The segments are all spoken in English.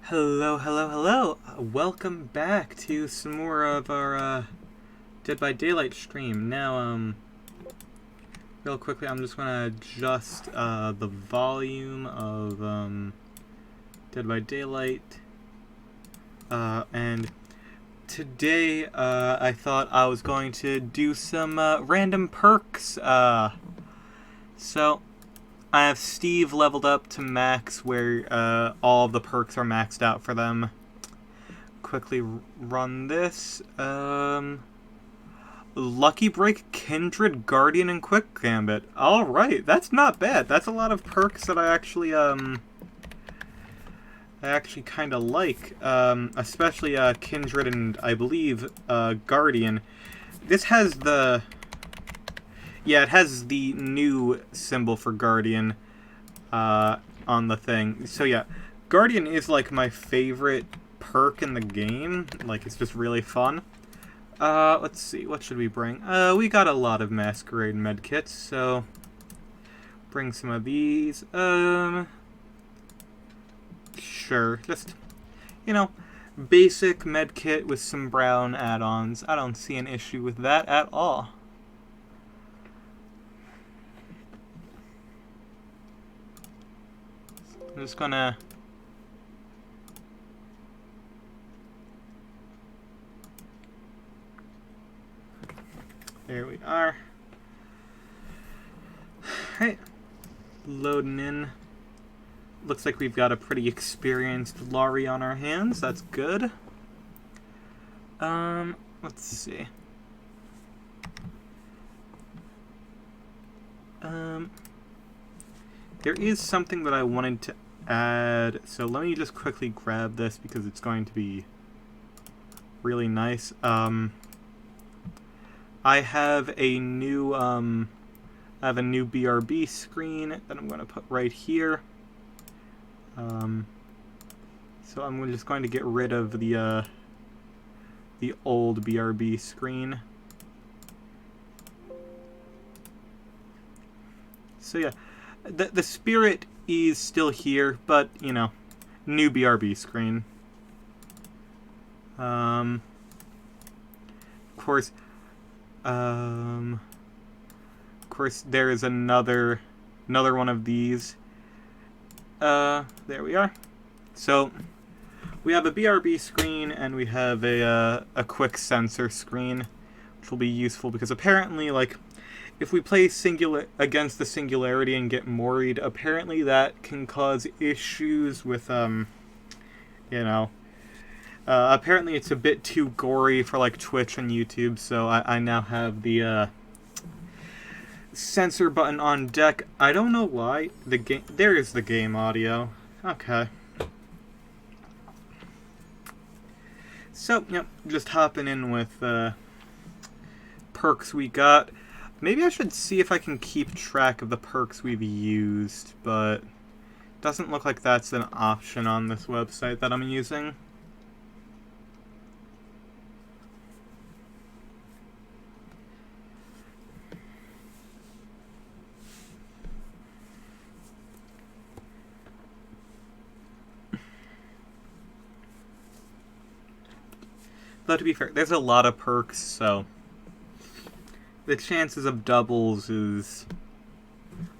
Hello, hello, hello. Welcome back to some more of our Dead by Daylight stream. Now, real quickly, I'm just gonna adjust the volume of Dead by Daylight. And today, I thought I was going to do some random perks. So I have Steve leveled up to max, where all of the perks are maxed out for them. Quickly run this. Lucky Break, Kindred, Guardian, and Quick Gambit. Alright, that's not bad. That's a lot of perks that I actually kind of like. Especially Kindred and, I believe, Guardian. This has the... Yeah, it has the new symbol for Guardian on the thing. So yeah, Guardian is like my favorite perk in the game. Like, it's just really fun. Let's see, what should we bring? We got a lot of Masquerade medkits, so bring some of these. Sure, just, you know, basic medkit with some brown add-ons. I don't see an issue with that at all. I'm just gonna... There we are. Alright. Loading in. Looks like we've got a pretty experienced Laurie on our hands. That's good. Let's see. There is something that I wanted to add, so let me just quickly grab this because it's going to be really nice. I have a new BRB screen that I'm going to put right here. So I'm just going to get rid of the old BRB screen. So yeah, the spirit is still here, but, you know, new BRB screen. Of course, there is another one of these. There we are. So we have a BRB screen and we have a quick sensor screen, which will be useful because apparently, like, if we play against the Singularity and get moried, apparently that can cause issues with, you know, apparently it's a bit too gory for, like, Twitch and YouTube, so I now have the, sensor button on deck. I don't know why. There is the game audio. Okay. So, yep, just hopping in with, perks we got. Maybe I should see if I can keep track of the perks we've used, but doesn't look like that's an option on this website that I'm using. Though, to be fair, there's a lot of perks, so the chances of doubles is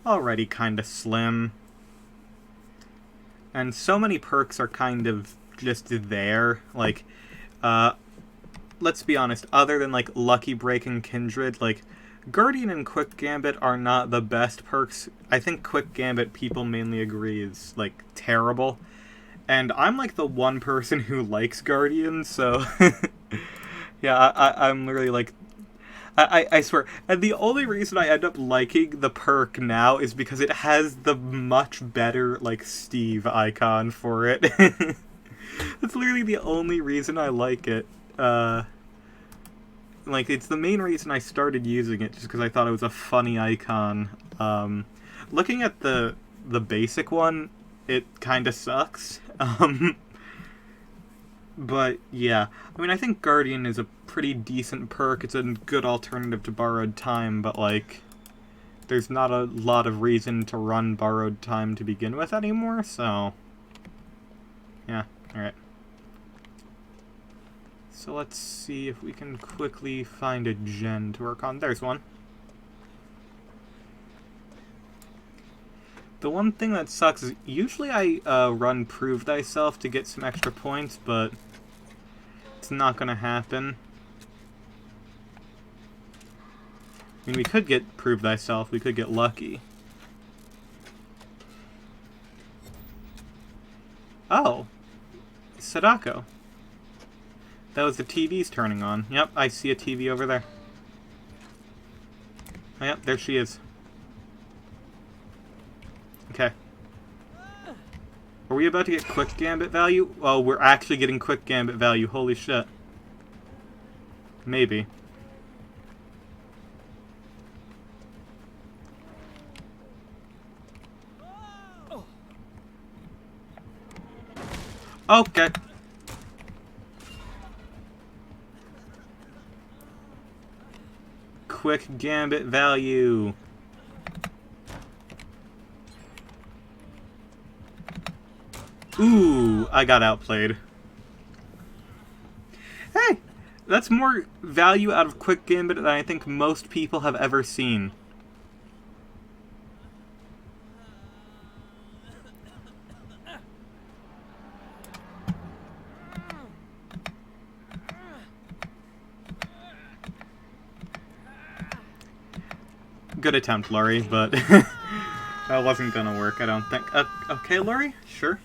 already kind of slim. And so many perks are kind of just there. Like, let's be honest, other than, like, Lucky Break and Kindred, like, Guardian and Quick Gambit are not the best perks. I think Quick Gambit, people mainly agree, is, like, terrible. And I'm, like, the one person who likes Guardian, so... yeah, I'm literally, like... I swear, and the only reason I end up liking the perk now is because it has the much better, like, Steve icon for it. That's literally the only reason I like it. Like, it's the main reason I started using it, just because I thought it was a funny icon. Looking at the basic one, it kind of sucks. But, yeah. I mean, I think Guardian is a pretty decent perk. It's a good alternative to Borrowed Time, but, like, there's not a lot of reason to run Borrowed Time to begin with anymore, so... Yeah, alright. So let's see if we can quickly find a gen to work on. There's one. The one thing that sucks is usually I run Prove Thyself to get some extra points, but it's not gonna happen. I mean, we could get Prove Thyself, we could get lucky. Oh! Sadako. That was the TV's turning on. Yep, I see a TV over there. Oh, yep, there she is. Okay. Are we about to get quick gambit value? Oh, we're actually getting quick gambit value. Holy shit. Maybe. Okay. Quick gambit value. Ooh, I got outplayed. Hey, that's more value out of quick gambit than I think most people have ever seen. Good attempt, Laurie, but that wasn't gonna work, I don't think. Okay, Laurie? Sure.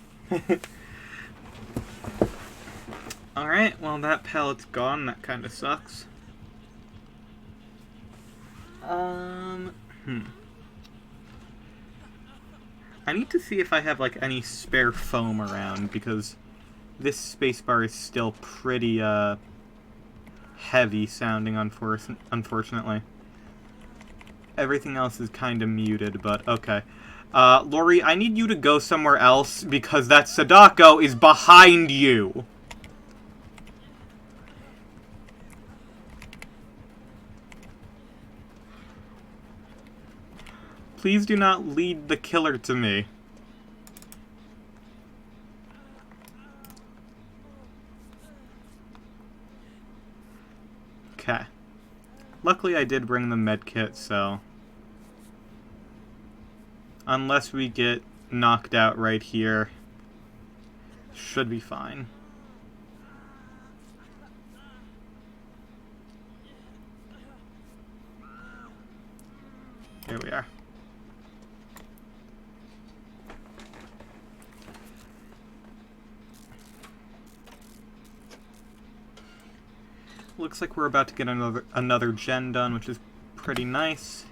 Alright, well that pallet's gone, that kinda sucks. I need to see if I have, like, any spare foam around, because this spacebar is still pretty, heavy sounding, unfortunately. Everything else is kinda muted, but okay. Laurie, I need you to go somewhere else, because that Sadako is behind you! Please do not lead the killer to me. Okay. Luckily I did bring the medkit, so... Unless we get knocked out right here, should be fine. Here we are. Looks like we're about to get another gen done, which is pretty nice.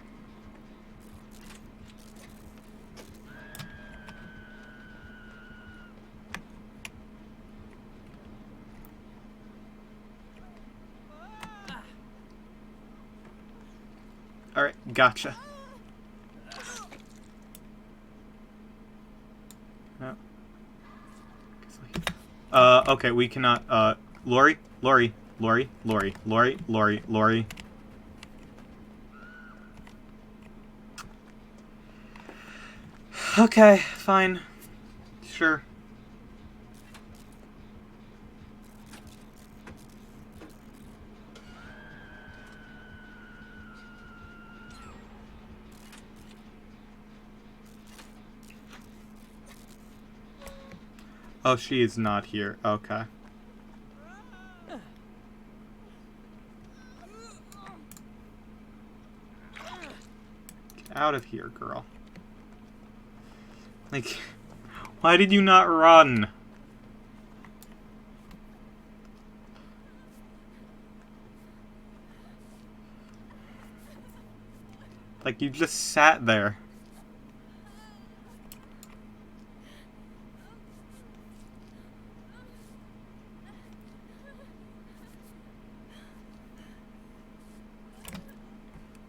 Alright, gotcha. Okay, we cannot, Laurie? Okay, fine. Sure. Oh, she is not here. Okay. Get out of here, girl. Like, why did you not run? Like, you just sat there.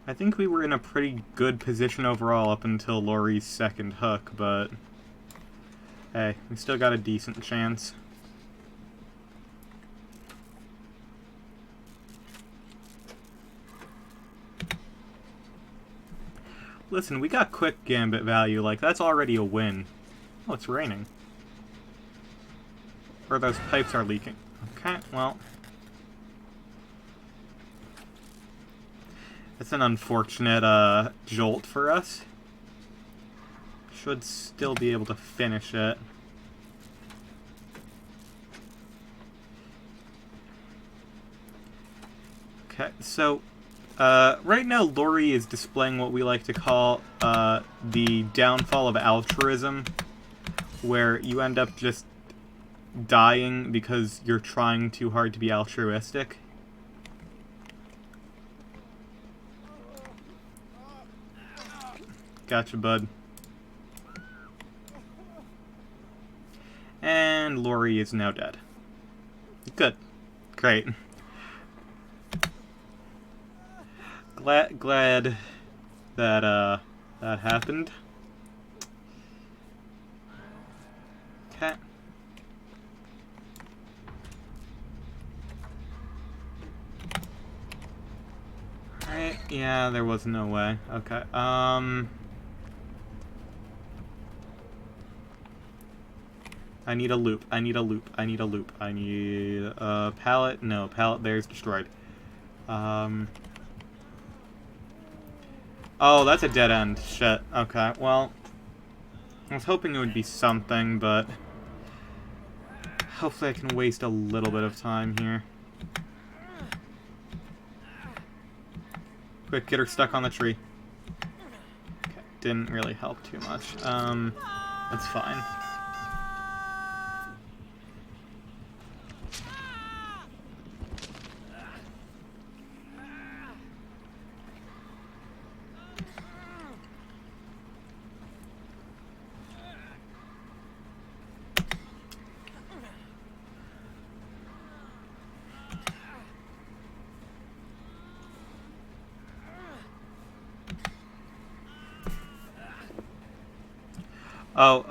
I think we were in a pretty good position overall up until Laurie's second hook, but hey, we still got a decent chance. Listen, we got quick gambit value, like that's already a win. Oh, it's raining. or those pipes are leaking. Okay, well. That's an unfortunate jolt for us. Should still be able to finish it. Okay, so right now Lori is displaying what we like to call the downfall of altruism, where you end up just dying because you're trying too hard to be altruistic. Gotcha, bud. And Lori is now dead. Good. Great. Glad that that happened. Okay. Alright, yeah, there was no way. Okay, I need a loop. I need a loop. I need a loop. I need a pallet. No, pallet there's destroyed. Oh, that's a dead end. Shit. Okay, well, I was hoping it would be something, but hopefully I can waste a little bit of time here. Quick, get her stuck on the tree. Okay, didn't really help too much. That's fine.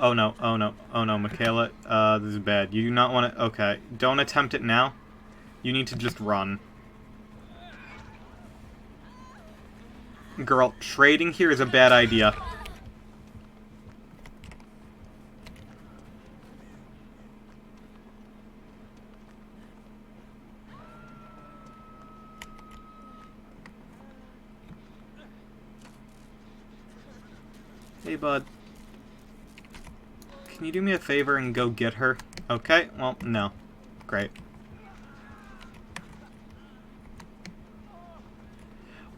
Oh no, oh no, oh no, Michaela, this is bad. You do not want to, okay, don't attempt it now. You need to just run. Girl, trading here is a bad idea. Hey, bud. Can you do me a favor and go get her? Okay, well, no. Great.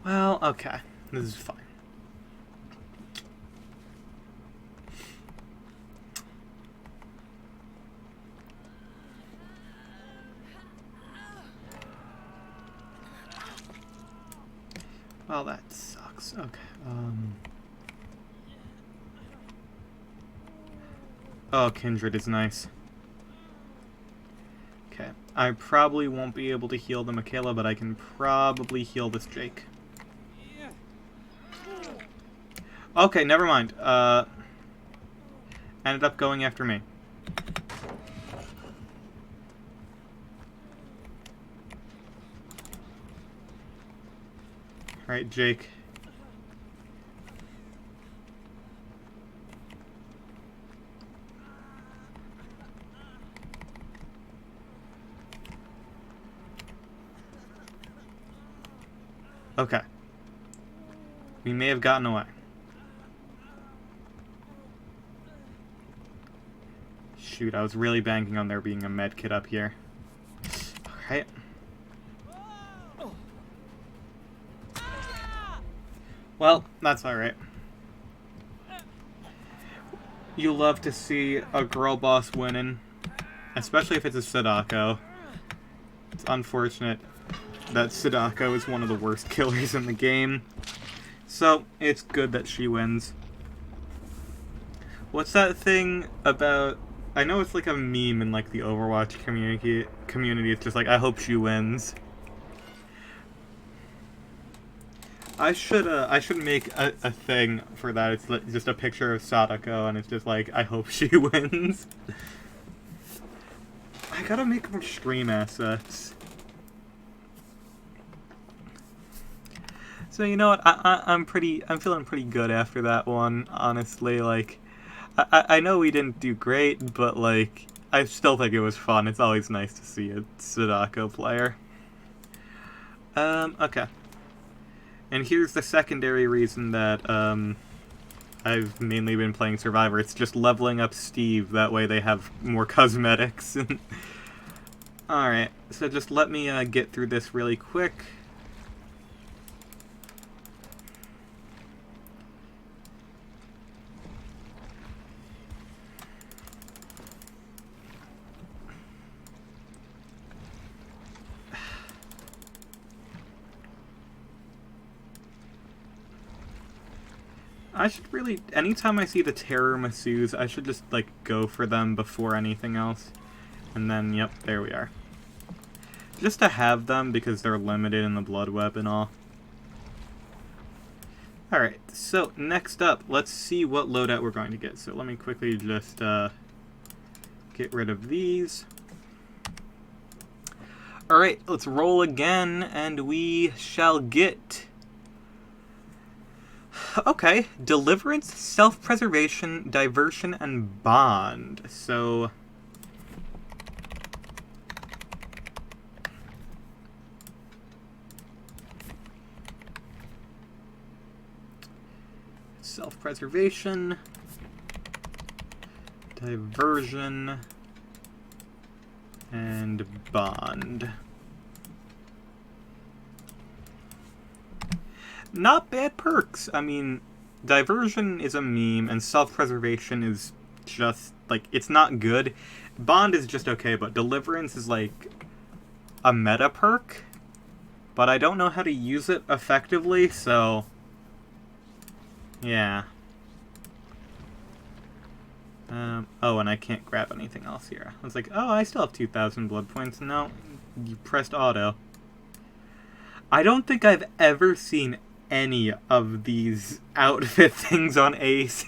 Well, okay. This is fine. Well, that sucks. Okay, Oh, Kindred is nice. Okay, I probably won't be able to heal the Michaela, but I can probably heal this Jake. Okay, never mind. Ended up going after me. Alright, Jake. Okay. We may have gotten away. Shoot, I was really banking on there being a med kit up here. Alright. Well, that's alright. You love to see a girl boss winning, especially if it's a Sadako. It's unfortunate that Sadako is one of the worst killers in the game, so it's good that she wins. What's that thing about... I know it's like a meme in like the Overwatch community. It's just like, I hope she wins. I should make a thing for that. It's like just a picture of Sadako, and it's just like, I hope she wins. I gotta make more stream assets. So you know what? I'm feeling pretty good after that one. Honestly, like, I know we didn't do great, but like, I still think it was fun. It's always nice to see a Sadako player. Okay. And here's the secondary reason that, I've mainly been playing Survivor. It's just leveling up Steve, that way they have more cosmetics. Alright, so just let me get through this really quick. I should really, anytime I see the Terror Masseuse, I should just, like, go for them before anything else. And then, yep, there we are. Just to have them, because they're limited in the Blood Web and all. Alright, so, next up, let's see what loadout we're going to get. So let me quickly just, get rid of these. Alright, let's roll again, and we shall get... Okay, Deliverance, Self-Preservation, Diversion, and Bond. So... Self-Preservation, Diversion, and Bond. Not bad perks. I mean, Diversion is a meme, and Self-Preservation is just, like, it's not good. Bond is just okay, but Deliverance is, like, a meta perk. But I don't know how to use it effectively, so... yeah. Oh, and I can't grab anything else here. I was like, oh, I still have 2,000 blood points. No, you pressed auto. I don't think I've ever seen any of these outfit things on Ace.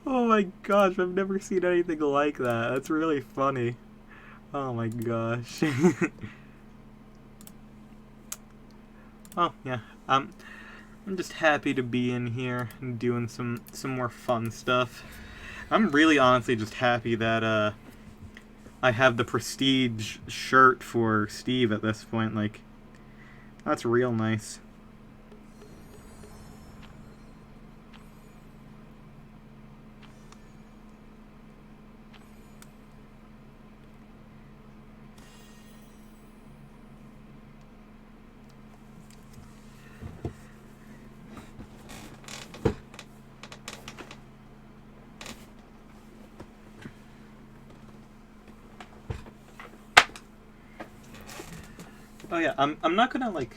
Oh my gosh, I've never seen anything like that. That's really funny. Oh my gosh. Oh, yeah. I'm just happy to be in here and doing some more fun stuff. I'm really honestly just happy that I have the Prestige shirt for Steve at this point. Like, that's real nice. Oh yeah, I'm not gonna, like,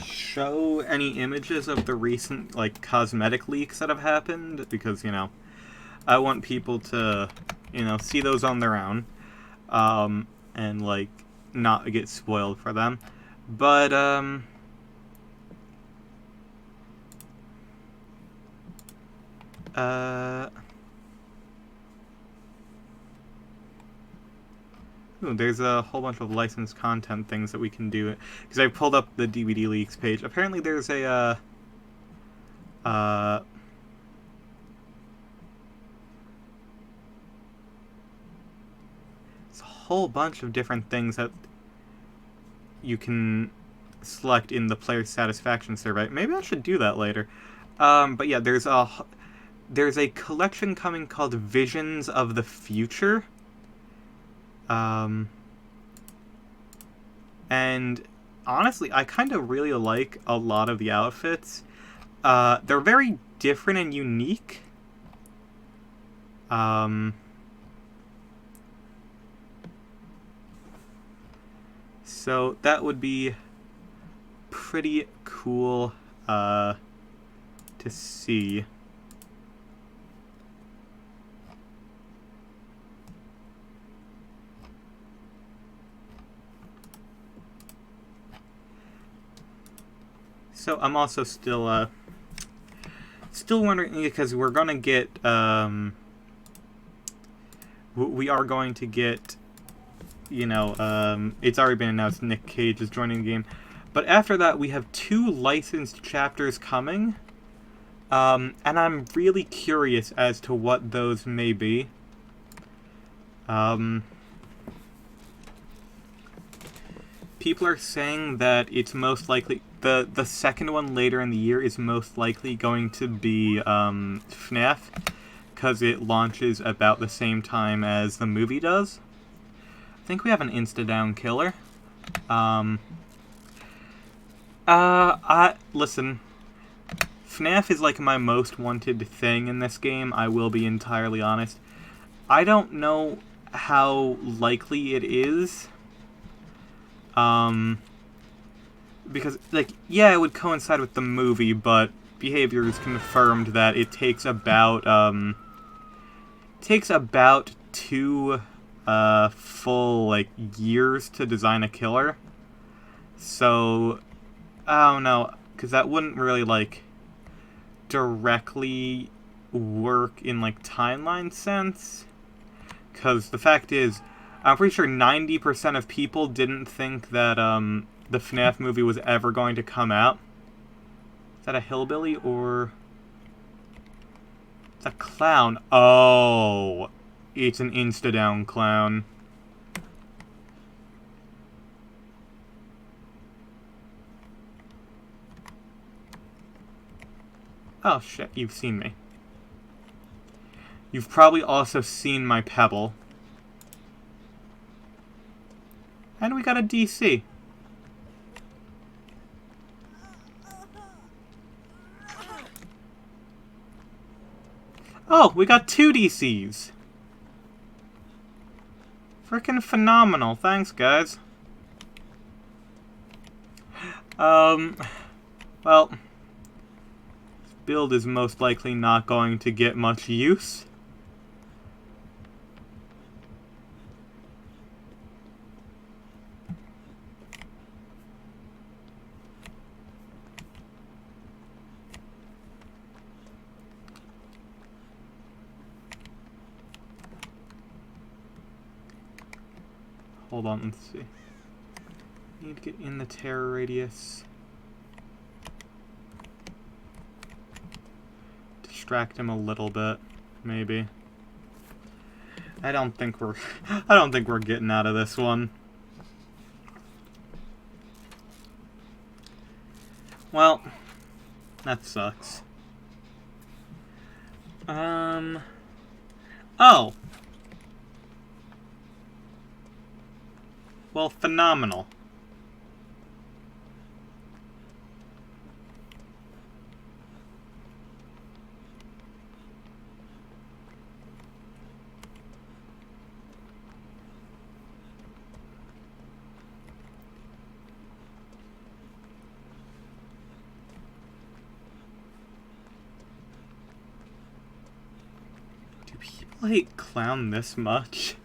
show any images of the recent, like, cosmetic leaks that have happened, because, you know, I want people to, you know, see those on their own, and, like, not get spoiled for them. But, ooh, there's a whole bunch of licensed content things that we can do. Because I pulled up the DVD leaks page. Apparently there's a, it's a whole bunch of different things that you can select in the player satisfaction survey. Maybe I should do that later. But yeah, there's a collection coming called Visions of the Future. And honestly, I kind of really like a lot of the outfits. They're very different and unique. So that would be pretty cool, to see. So I'm also still wondering, because we're gonna get, we are going to get, you know, it's already been announced Nick Cage is joining the game, but after that we have 2 licensed chapters coming, and I'm really curious as to what those may be. People are saying that it's most likely the second one later in the year is most likely going to be FNAF, because it launches about the same time as the movie does. I think we have an insta-down killer. Listen, FNAF is like my most wanted thing in this game, I will be entirely honest. I don't know how likely it is. Because, like, yeah, it would coincide with the movie, but Behaviors confirmed that it takes about, two, full, like, years to design a killer. So, I don't know, because that wouldn't really, like, directly work in, like, timeline sense. Because the fact is, I'm pretty sure 90% of people didn't think that, the FNAF movie was ever going to come out. Is that a hillbilly, or... It's a clown. Oh, it's an insta-down clown. Oh shit, you've seen me. You've probably also seen my pebble. And we got a DC. Oh, we got 2 DCs. Frickin' phenomenal. Thanks, guys. Well, this build is most likely not going to get much use. Hold on, let's see. Need to get in the terror radius. Distract him a little bit, maybe. I don't think we're getting out of this one. Well, that sucks. Oh. Well, phenomenal. Do people hate clown this much?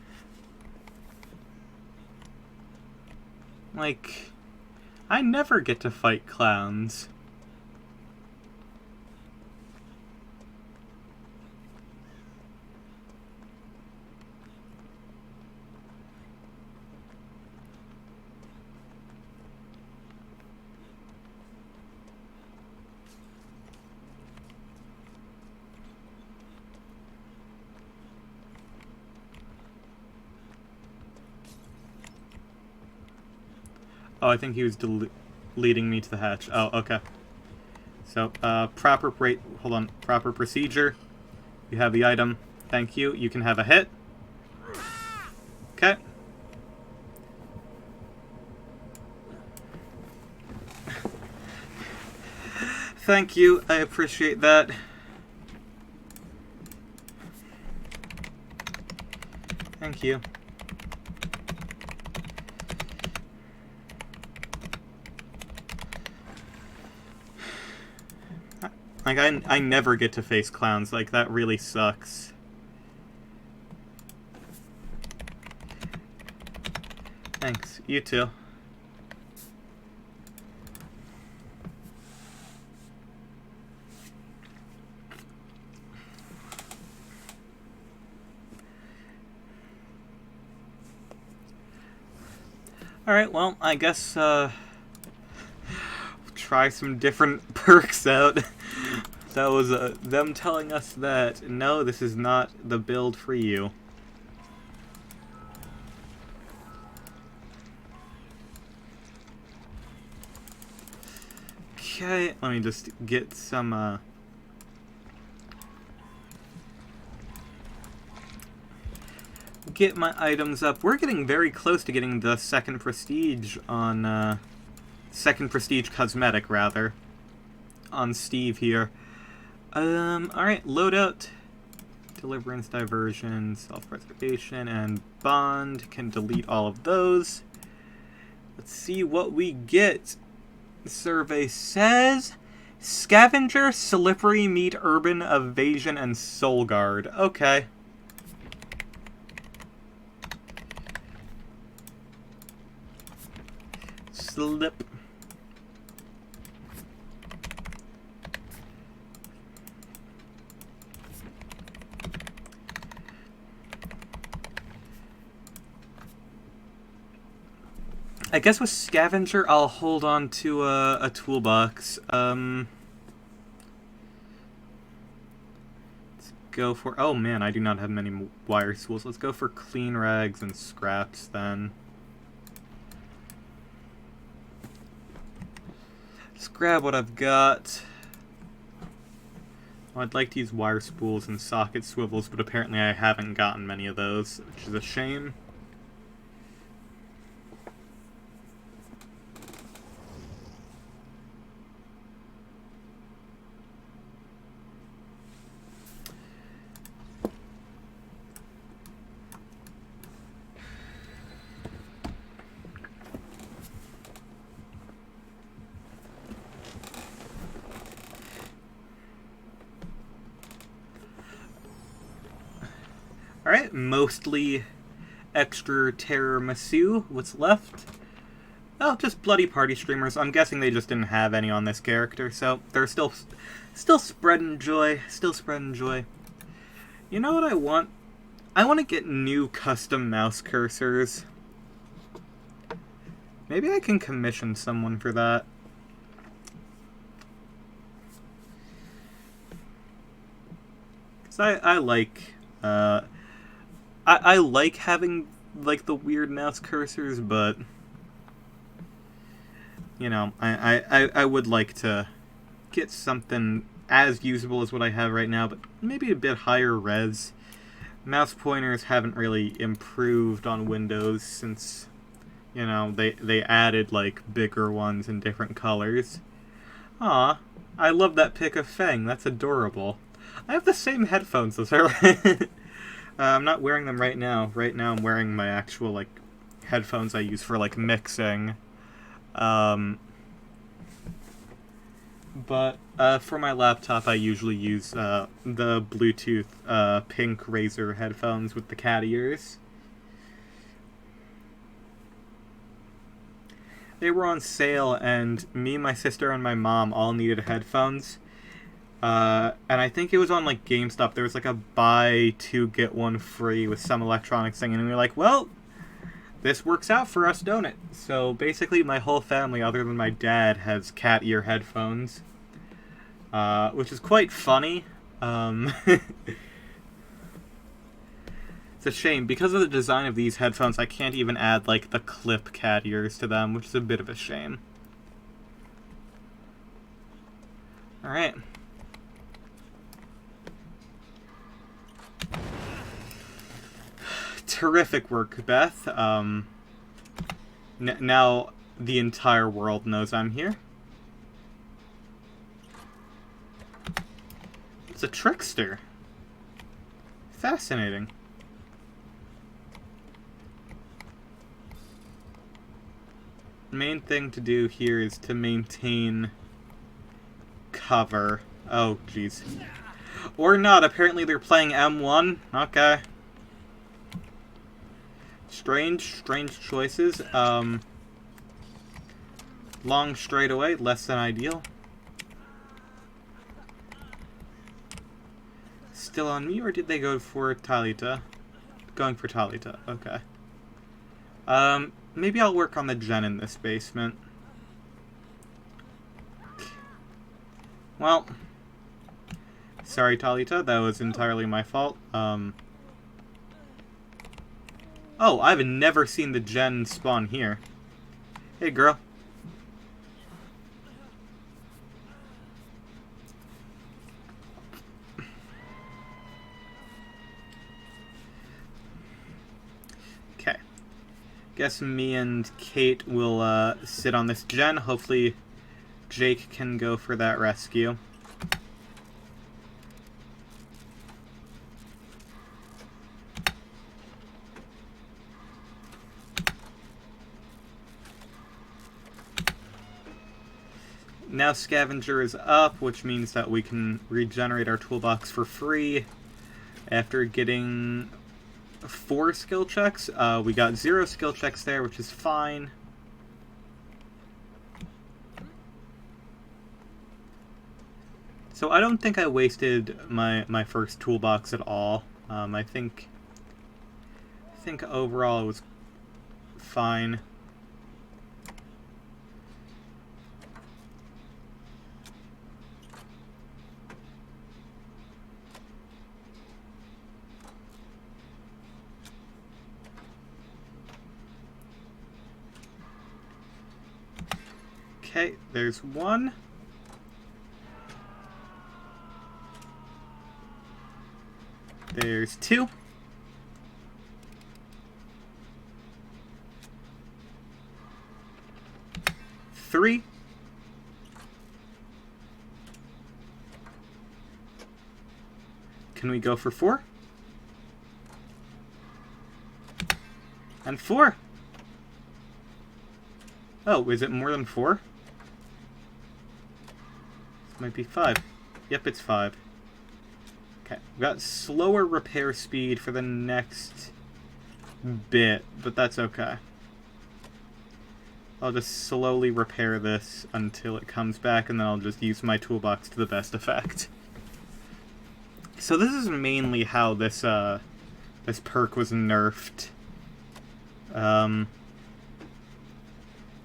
Like, I never get to fight clowns. Oh, I think he was leading me to the hatch. Oh, okay. So, proper procedure. You have the item. Thank you. You can have a hit. Okay. Thank you. I appreciate that. Thank you. Like, I never get to face clowns. Like, that really sucks. Thanks. You too. Alright, well, I guess, try some different perks out. That was them telling us that, no, this is not the build for you. Okay, let me just get some, get my items up. We're getting very close to getting the second prestige on, second prestige cosmetic, rather, on Steve here. Alright, loadout, deliverance, diversion, self-preservation, and bond. Can delete all of those. Let's see what we get. The survey says Scavenger, Slippery Meat, Urban Evasion, and Soul Guard. Okay. Slip. I guess with Scavenger, I'll hold on to a toolbox. Let's go for... Oh man, I do not have many wire tools. Let's go for clean rags and scraps then. Let's grab what I've got. Oh, I'd like to use wire spools and socket swivels, but apparently I haven't gotten many of those, which is a shame. Alright, mostly extra tiramisu. What's left? Oh, just bloody party streamers. I'm guessing they just didn't have any on this character, so they're still spreading joy. Still spreading joy. You know what I want? I want to get new custom mouse cursors. Maybe I can commission someone for that. Because I like... I like having, like, the weird mouse cursors, but, you know, I would like to get something as usable as what I have right now, but maybe a bit higher res. Mouse pointers haven't really improved on Windows since, you know, they added, like, bigger ones in different colors. Aw, I love that pic of Fang, that's adorable. I have the same headphones as her. I'm not wearing them right now. Right now I'm wearing my actual, like, headphones I use for, like, mixing. But for my laptop I usually use, the Bluetooth, pink Razer headphones with the cat ears. They were on sale, and me, my sister, and my mom all needed headphones. And I think it was on, like, GameStop. There was, like, a buy two, get one free with some electronics thing. And we were like, well, this works out for us, don't it? So, basically, my whole family, other than my dad, has cat ear headphones. Which is quite funny. It's a shame. Because of the design of these headphones, I can't even add, like, the clip cat ears to them, which is a bit of a shame. Alright. Terrific work, Beth. Now the entire world knows I'm here. It's a trickster. Fascinating. Main thing to do here is to maintain cover. Oh, jeez. Or not. Apparently they're playing M1. Okay. Strange choices. Long straightaway, less than ideal. Still on me, or did they go for Talita? Going for Talita, okay. Maybe I'll work on the gen in this basement. Well, sorry Talita, that was entirely my fault. Oh, I've never seen the gen spawn here. Hey, girl. Guess me and Kate will sit on this gen. Hopefully Jake can go for that rescue. Now Scavenger is up, which means that we can regenerate our toolbox for free after getting 4 skill checks. We got 0 skill checks there, which is fine. So I don't think I wasted my first toolbox at all. I think overall it was fine. Okay, there's 1. There's 2. Three. Can we go for 4? And 4. Oh, is it more than 4? This might be 5. Yep, it's 5. Okay, we've got slower repair speed for the next bit, but that's okay. I'll just slowly repair this until it comes back, and then I'll just use my toolbox to the best effect. So this is mainly how this this perk was nerfed.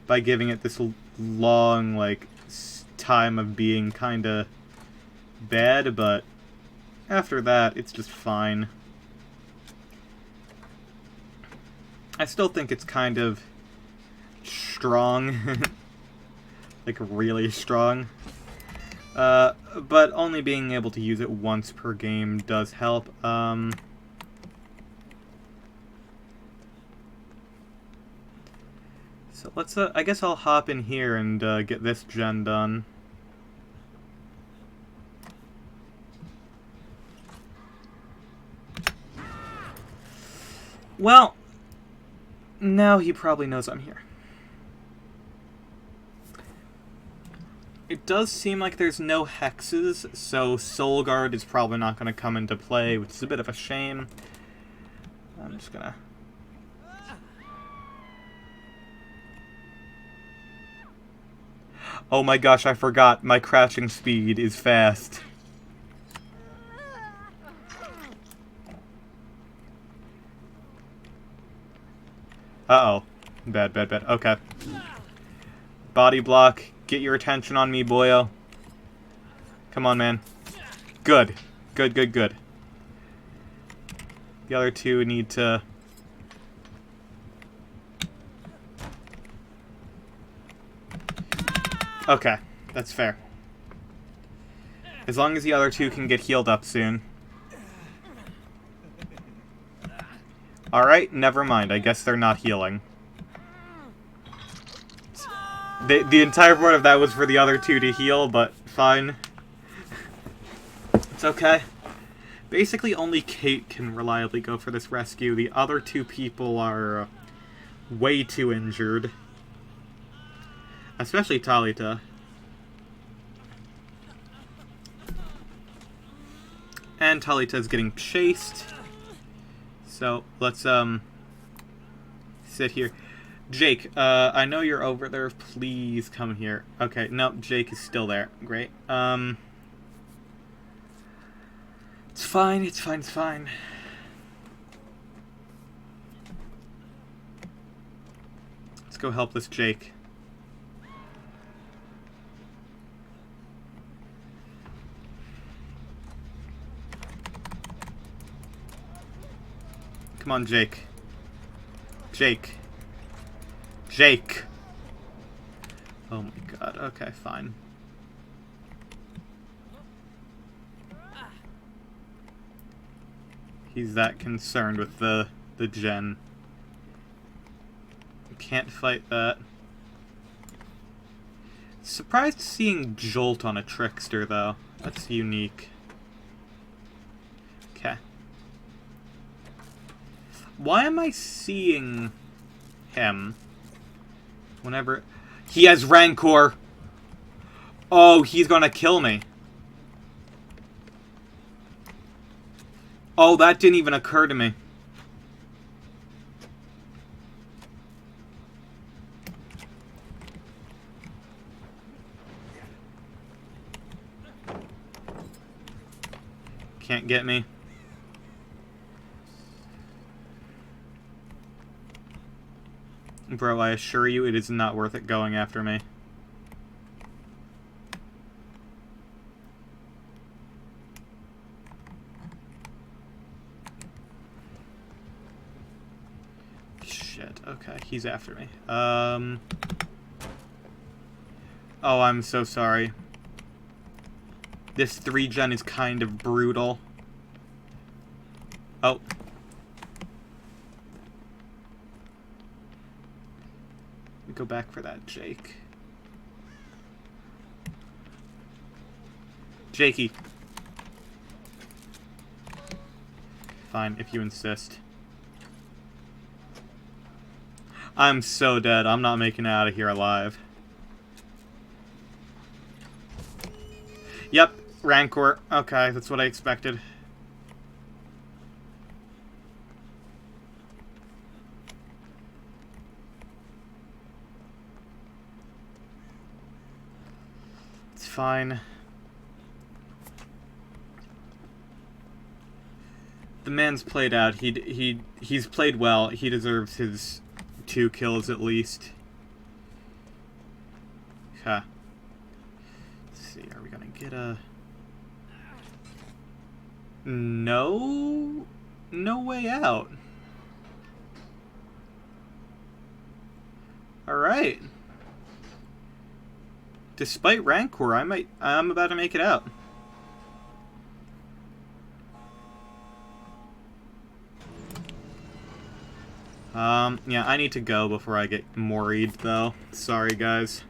By giving it this long, like, time of being kinda bad, but after that, it's just fine. I still think it's kind of strong. Like, really strong. But only being able to use it once per game does help. So let's, I guess I'll hop in here and get this gen done. Well, now he probably knows I'm here. It does seem like there's no hexes, so Soul Guard is probably not going to come into play, which is a bit of a shame. I'm just gonna... Oh my gosh, I forgot. My crouching speed is fast. Uh-oh. Bad, bad, bad. Okay. Body block. Get your attention on me, boyo. Come on, man. Good. Good, good, good. The other two need to... Okay, that's fair. As long as the other two can get healed up soon. Alright, never mind. I guess they're not healing. The entire point of that was for the other two to heal, but fine. It's okay. Basically, only Kate can reliably go for this rescue. The other two people are way too injured. Especially Talita. And Talita's getting chased. So, let's, sit here. Jake, I know you're over there. Please come here. Okay, no, Jake is still there. Great. It's fine, it's fine, it's fine. Let's go help this Jake. Come on, Jake. Jake. Jake! Oh my god, okay, fine. He's that concerned with the gen. Can't fight that. Surprised seeing Jolt on a Trickster, though. That's unique. Okay. Why am I seeing him whenever... He has Rancor! Oh, he's gonna kill me. Oh, that didn't even occur to me. Can't get me. Bro, I assure you it is not worth it going after me. Shit, okay, he's after me. Oh, I'm so sorry. This 3-gen is kind of brutal. Oh. Go back for that, Jake. Jakey. Fine, if you insist. I'm so dead. I'm not making it out of here alive. Yep, Rancor. Okay, that's what I expected. It's fine. The man's played out. He's played well. He deserves his 2 kills at least. Okay. Let's see, are we gonna get a... No way out. Alright. Despite Rancor, I'm about to make it out. Yeah, I need to go before I get moried, though. Sorry, guys.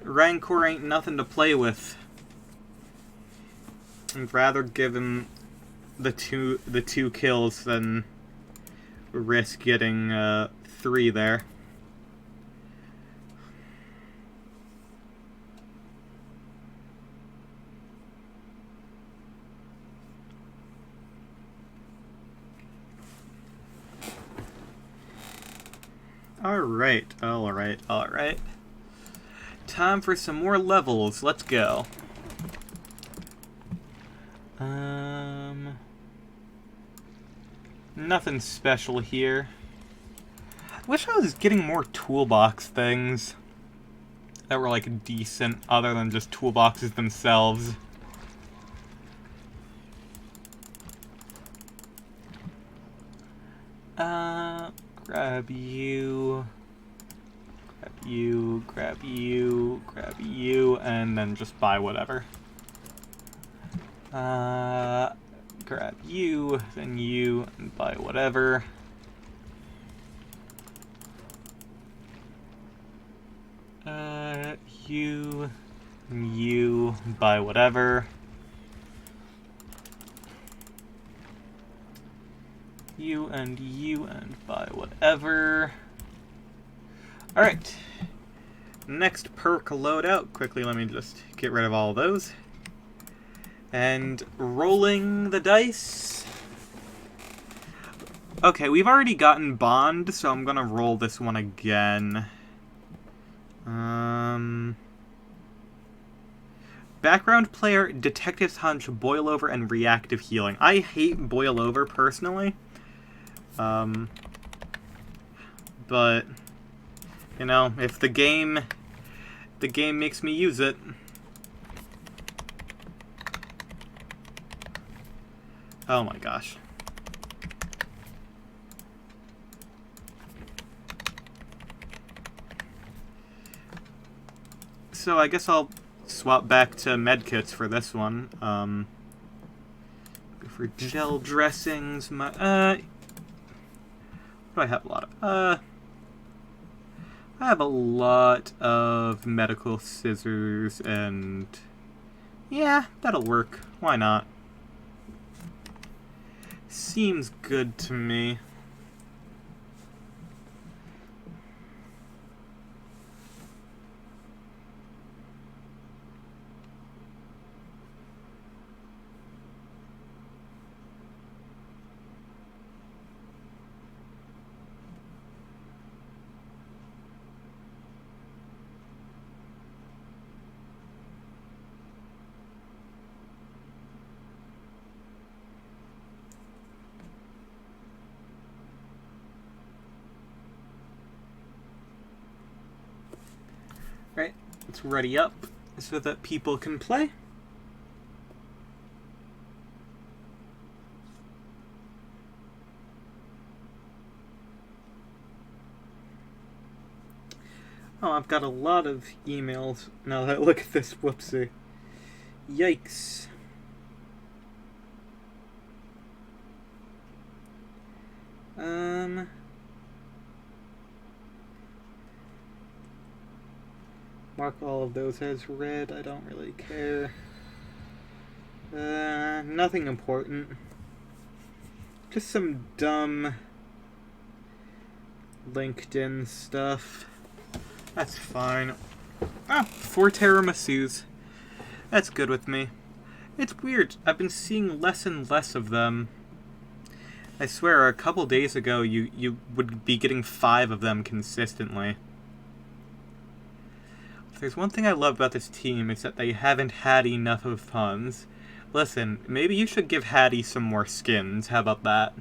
Rancor ain't nothing to play with. I'd rather give him the two kills than risk getting 3 there. Alright. Time for some more levels. Let's go. Nothing special here. I wish I was getting more toolbox things that were, like, decent other than just toolboxes themselves. Grab you, grab you, and then just buy whatever. Grab you, then you, and buy whatever. You, and you, buy whatever. You, and buy whatever. Alright. Next perk loadout. Quickly, let me just get rid of all of those. And rolling the dice. Okay, we've already gotten Bond, so I'm gonna roll this one again. Background player, Detective's Hunch, Boil Over, and Reactive Healing. I hate Boil Over, personally. But, you know, if the game makes me use it. Oh my gosh. So I guess I'll swap back to medkits for this one. For gel dressings, What do I have a lot of? I have a lot of medical scissors and... yeah, that'll work. Why not? Seems good to me. Right, let's ready up so that people can play. Oh, I've got a lot of emails now that I look at this. Whoopsie. Yikes. Mark all of those as read. I don't really care. Nothing important. Just some dumb LinkedIn stuff. That's fine. Ah, 4 tiramisus. That's good with me. It's weird. I've been seeing less and less of them. I swear, a couple days ago, you would be getting 5 of them consistently. If there's one thing I love about this team, it's that they haven't had enough of puns. Listen, maybe you should give Hattie some more skins. How about that?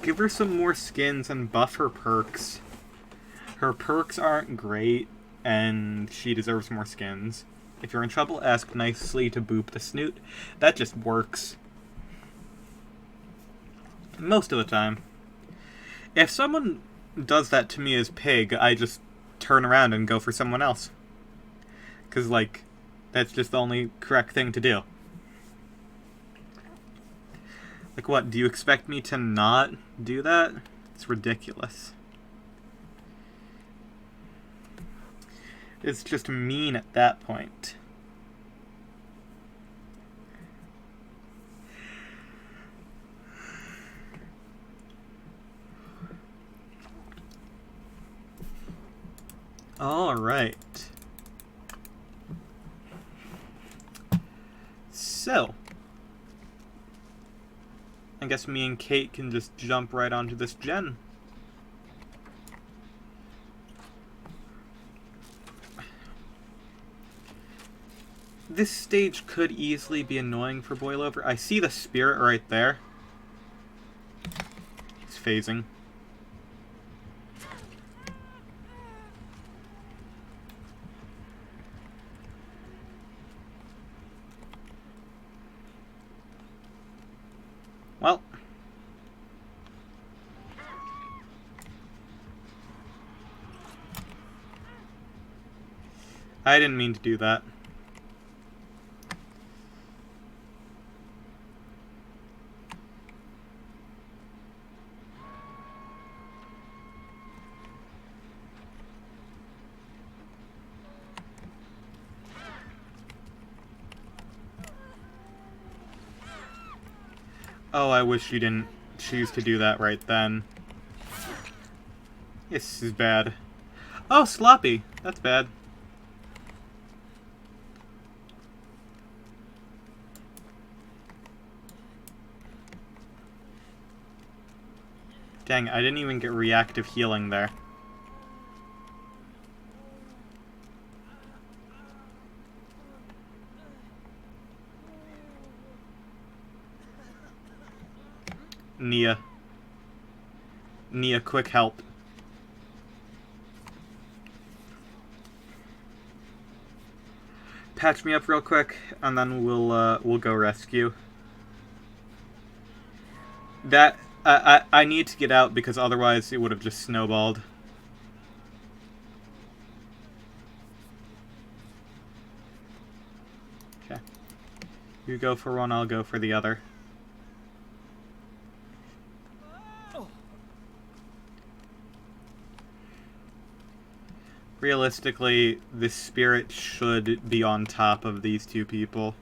Give her some more skins and buff her perks. Her perks aren't great, and she deserves more skins. If you're in trouble, ask nicely to boop the snoot. That just works. Most of the time. If someone does that to me as Pig, I just turn around and go for someone else. Because, like, that's just the only correct thing to do. Like, what, do you expect me to not do that? It's ridiculous. It's just mean at that point. All right. So, I guess me and Kate can just jump right onto this gen. This stage could easily be annoying for Boilover. I see the spirit right there. He's phasing. Well. I didn't mean to do that. Oh, I wish you didn't choose to do that right then. This is bad. Oh, sloppy. That's bad. Dang, I didn't even get reactive healing there. Nia. Nia, quick help. Patch me up real quick, and then we'll go rescue. That I need to get out because otherwise it would have just snowballed. Okay. You go for one, I'll go for the other. Realistically, the spirit should be on top of these two people.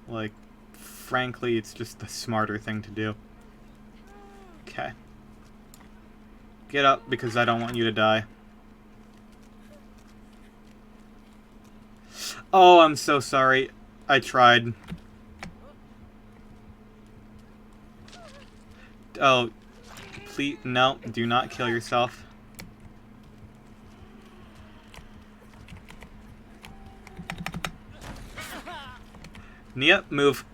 Like, frankly, it's just the smarter thing to do. Okay. Get up, because I don't want you to die. Oh, I'm so sorry. I tried. Oh, please, no, do not kill yourself. Nia, move.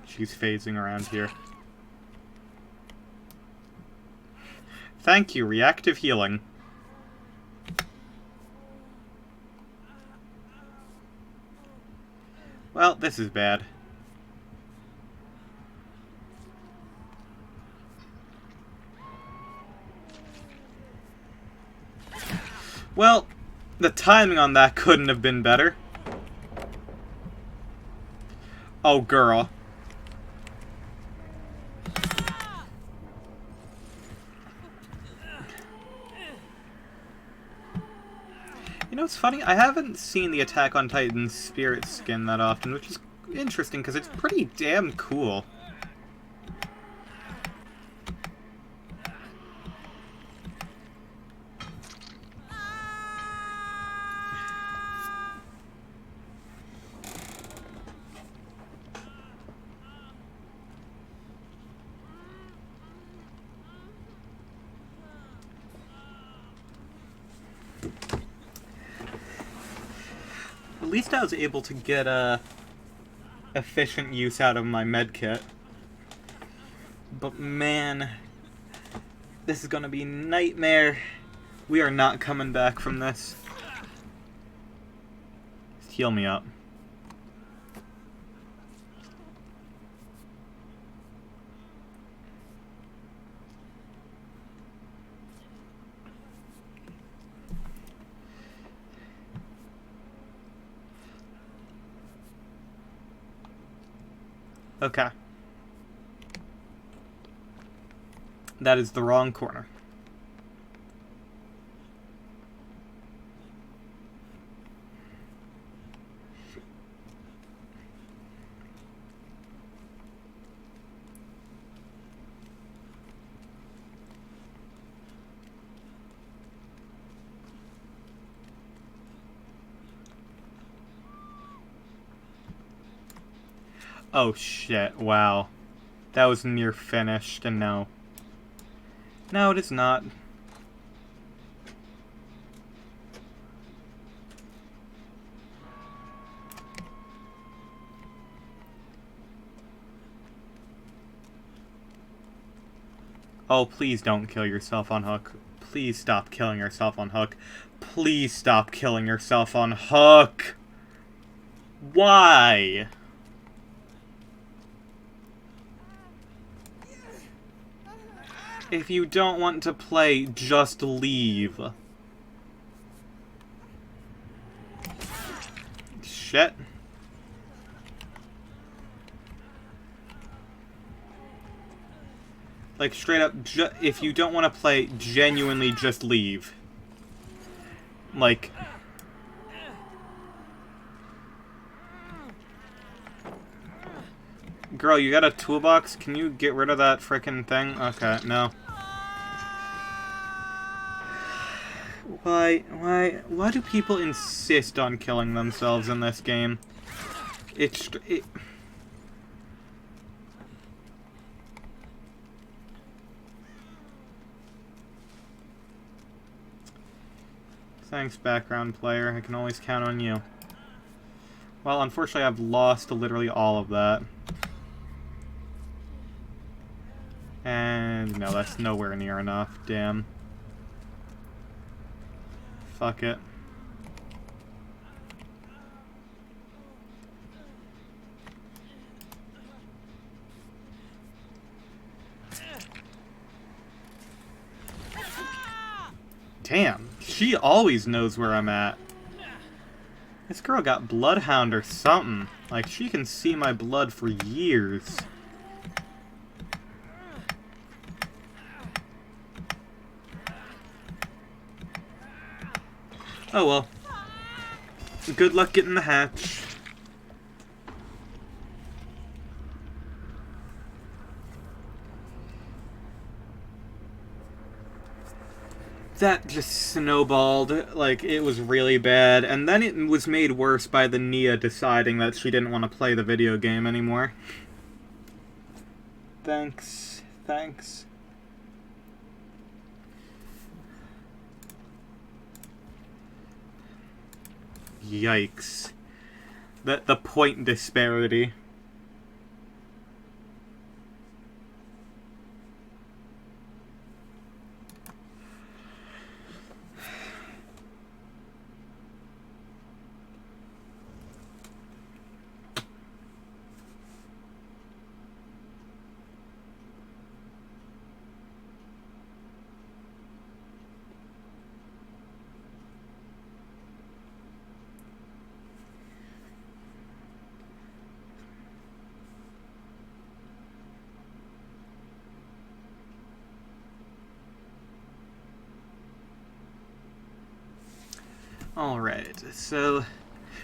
She's phasing around here. Thank you, reactive healing. Well, this is bad. Well, the timing on that couldn't have been better. Oh, girl. You know, it's funny, I haven't seen the Attack on Titan spirit skin that often, which is interesting, because it's pretty damn cool. At least I was able to get efficient use out of my medkit. But man, this is gonna be a nightmare. We are not coming back from this. Just heal me up. Okay. That is the wrong corner. Oh shit, wow. That was near finished, and no. No, it is not. Oh, please don't kill yourself on Hook. Please stop killing yourself on Hook. Please stop killing yourself on Hook! Why? If you don't want to play, just leave. Shit. Like, straight up, if you don't want to play, genuinely just leave. Like... Girl, you got a toolbox? Can you get rid of that frickin' thing? Okay, no. Why do people insist on killing themselves in this game? Thanks, background player. I can always count on you. Well, unfortunately, I've lost literally all of that. And no, that's nowhere near enough. Damn. Fuck it. Damn, she always knows where I'm at. This girl got bloodhound or something. Like, she can see my blood for years. Oh well. Good luck getting the hatch. That just snowballed, like, it was really bad, and then it was made worse by the Nia deciding that she didn't want to play the video game anymore. Thanks. Yikes. The point disparity. Alright, so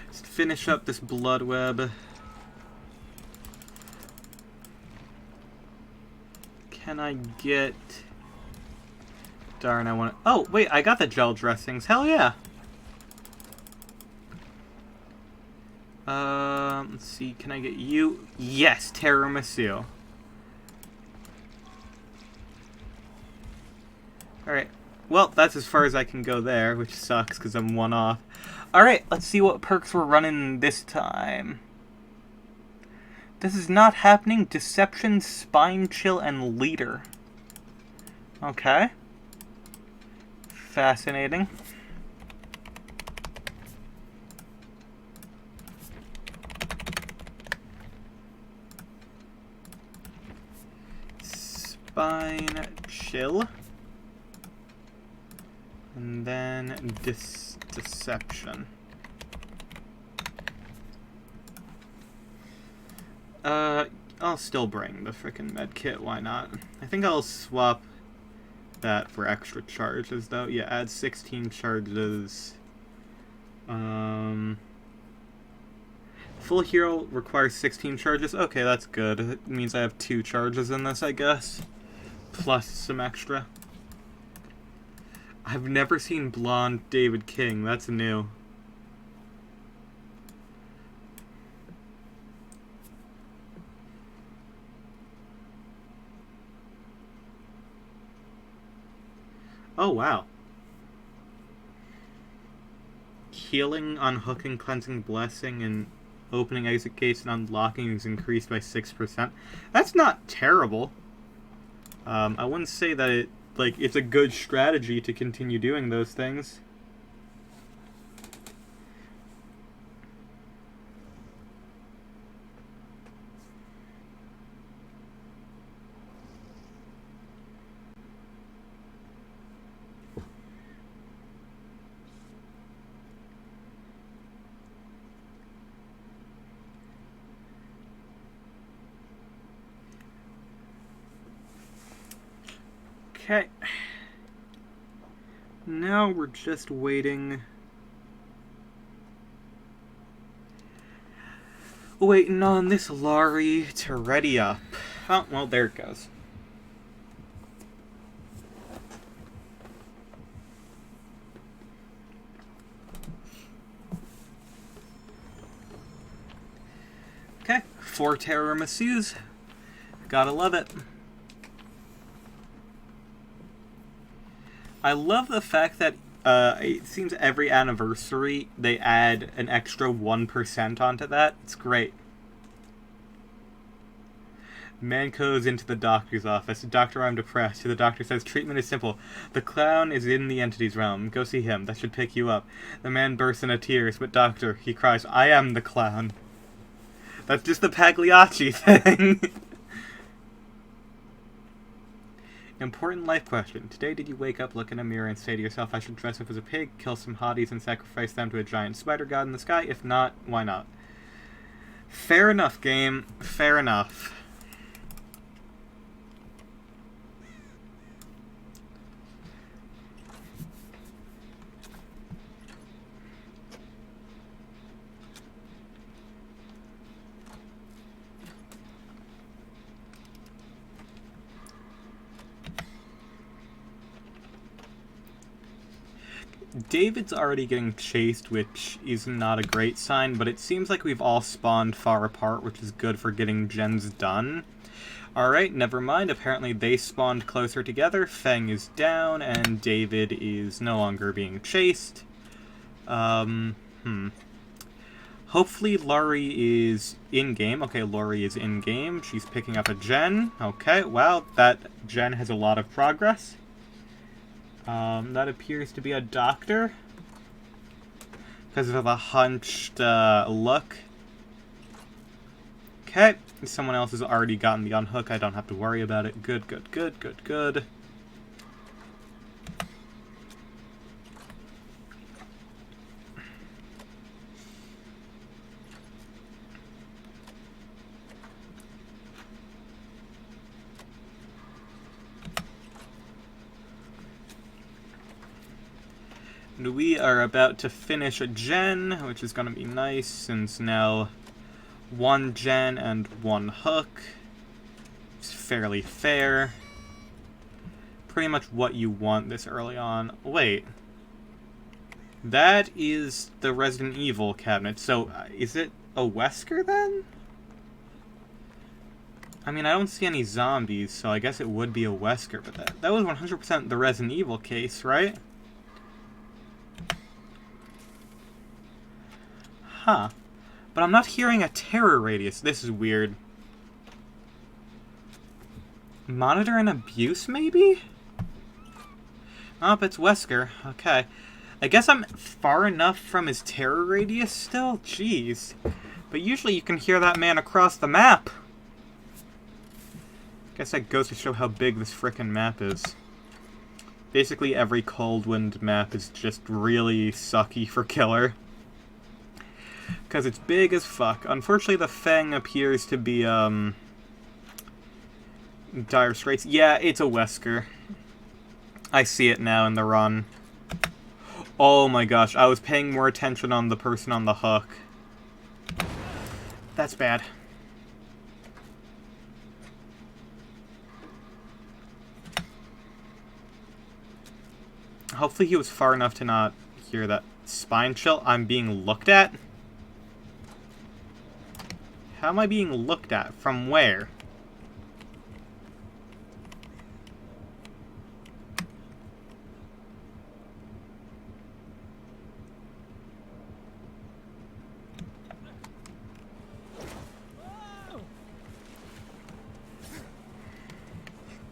let's finish up this blood web. Can I get... Darn, I want to... Oh, wait, I got the gel dressings. Hell yeah! Let's see, can I get you? Yes, tiramisu. Alright. Well, that's as far as I can go there, which sucks because I'm one off. Alright, let's see what perks we're running this time. This is not happening. Deception, Spine Chill, and Leader. Okay. Fascinating. Spine Chill. And then Deception. I'll still bring the frickin' med kit, why not? I think I'll swap that for extra charges, though. Yeah, add 16 charges. Full hero requires 16 charges. Okay, that's good. It means I have 2 charges in this, I guess. Plus some extra. I've never seen blonde David King. That's new. Oh, wow. Healing, unhooking, cleansing, blessing, and opening exit gates and unlocking is increased by 6%. That's not terrible. I wouldn't say that it's a good strategy to continue doing those things. Okay. Now we're just waiting. Waiting on this lorry to ready up. Oh, well, there it goes. Okay, 4 tiramisus. Gotta love it. I love the fact that it seems every anniversary they add an extra 1% onto that. It's great. Man goes into the doctor's office. Doctor, I'm depressed. The doctor says treatment is simple. The clown is in the entity's realm. Go see him. That should pick you up. The man bursts into tears. But doctor, he cries, I am the clown. That's just the Pagliacci thing. Important life question. Today did you wake up, look in a mirror, and say to yourself, I should dress up as a pig, kill some hotties, and sacrifice them to a giant spider god in the sky? If not, why not? Fair enough, game. Fair enough. David's already getting chased, which is not a great sign, but it seems like we've all spawned far apart, which is good for getting gens done. Alright, never mind. Apparently they spawned closer together. Feng is down, and David is no longer being chased. Hopefully Laurie is in-game. Okay, Laurie is in-game. She's picking up a gen. Okay, wow, that gen has a lot of progress. That appears to be a doctor. Because of a hunched look. Okay, someone else has already gotten the unhook. I don't have to worry about it. Good, good, good, good, good. We are about to finish a gen, which is going to be nice, since now 1 gen and 1 hook. It's fairly fair. Pretty much what you want this early on. Wait. That is the Resident Evil cabinet, so is it a Wesker then? I mean, I don't see any zombies, so I guess it would be a Wesker, but that was 100% the Resident Evil case, right? Huh. But I'm not hearing a terror radius. This is weird. Monitor and abuse, maybe? Oh, it's Wesker. Okay. I guess I'm far enough from his terror radius still? Jeez. But usually you can hear that man across the map. Guess that goes to show how big this frickin' map is. Basically every Coldwind map is just really sucky for killer. Because it's big as fuck. Unfortunately, the Feng appears to be, dire straits. Yeah, it's a Wesker. I see it now in the run. Oh my gosh, I was paying more attention on the person on the hook. That's bad. Hopefully he was far enough to not hear that spine chill. I'm being looked at? How am I being looked at? From where?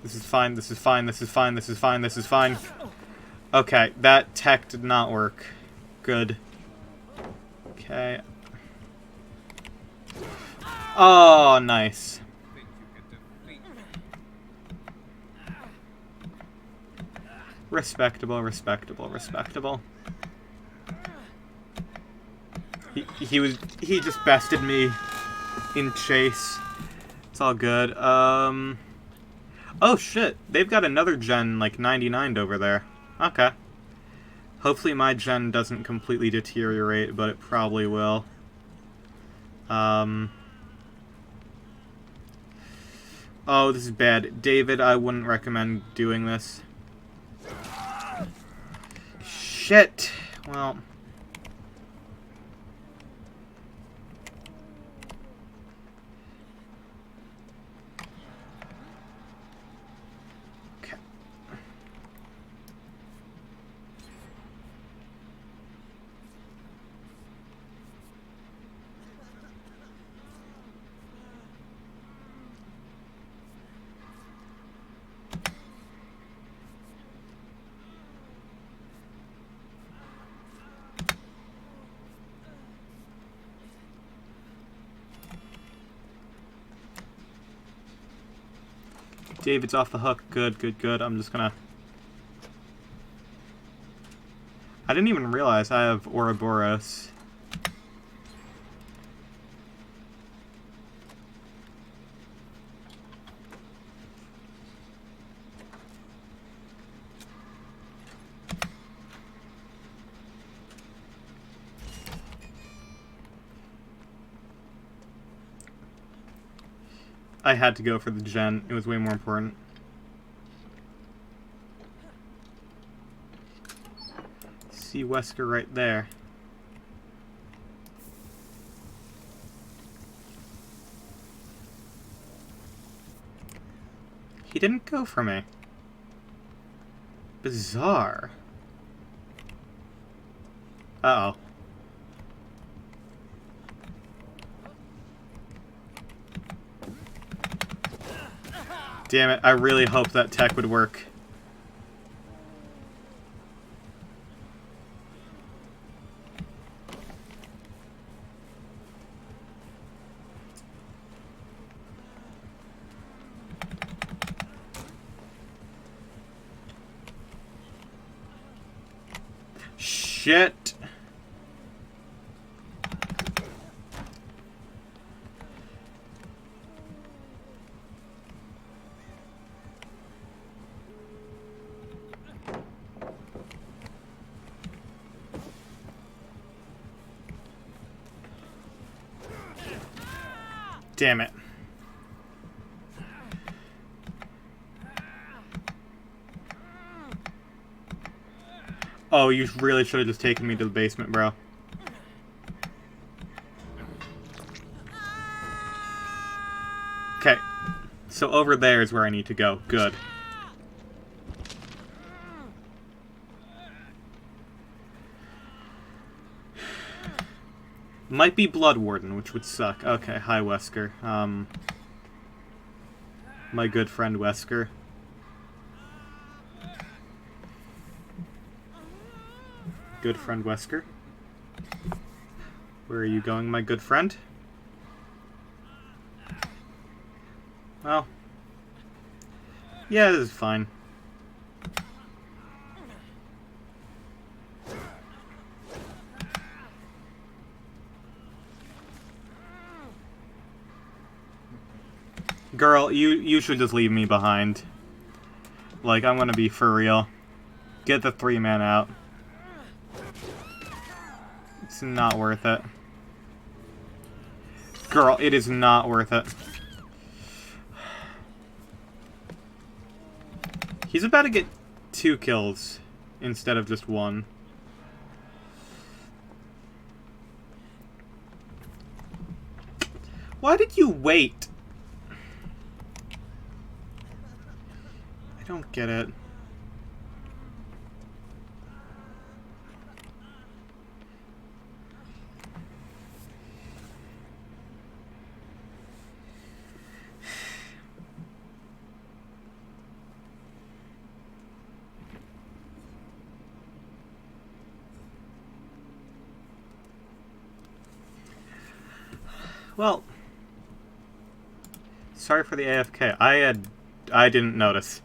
This is fine, this is fine, this is fine, this is fine, this is fine. Okay, that tech did not work. Good. Okay. Oh, nice. Respectable, respectable, respectable. He just bested me in chase. It's all good. Oh shit, they've got another gen like 99'd over there. Okay. Hopefully my gen doesn't completely deteriorate, but it probably will. Oh, this is bad. David, I wouldn't recommend doing this. Shit. Well. Okay. David's off the hook. Good, good, good. I'm just gonna... I didn't even realize I have Ouroboros. I had to go for the gen. It was way more important. See Wesker right there. He didn't go for me. Bizarre. Uh-oh. Damn it, I really hoped that tech would work. Shit. Damn it. Oh, you really should have just taken me to the basement, bro. Okay. So over there is where I need to go. Good. Might be Blood Warden, which would suck. Okay, hi Wesker. My good friend Wesker. Good friend Wesker. Where are you going, my good friend? Well. Yeah, this is fine. Girl, you should just leave me behind. Like, I'm gonna be for real. Get the 3-man out. It's not worth it. Girl, it is not worth it. He's about to get 2 kills instead of just 1. Why did you wait? I don't get it. Well, sorry for the AFK. I didn't notice.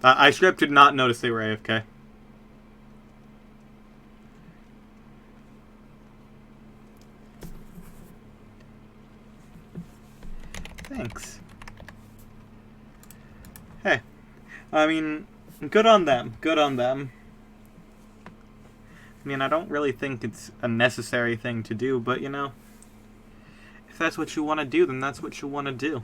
I straight up did not notice they were AFK. Thanks. Hey, I mean, good on them. Good on them. I mean, I don't really think it's a necessary thing to do, but, you know, if that's what you want to do, then that's what you want to do.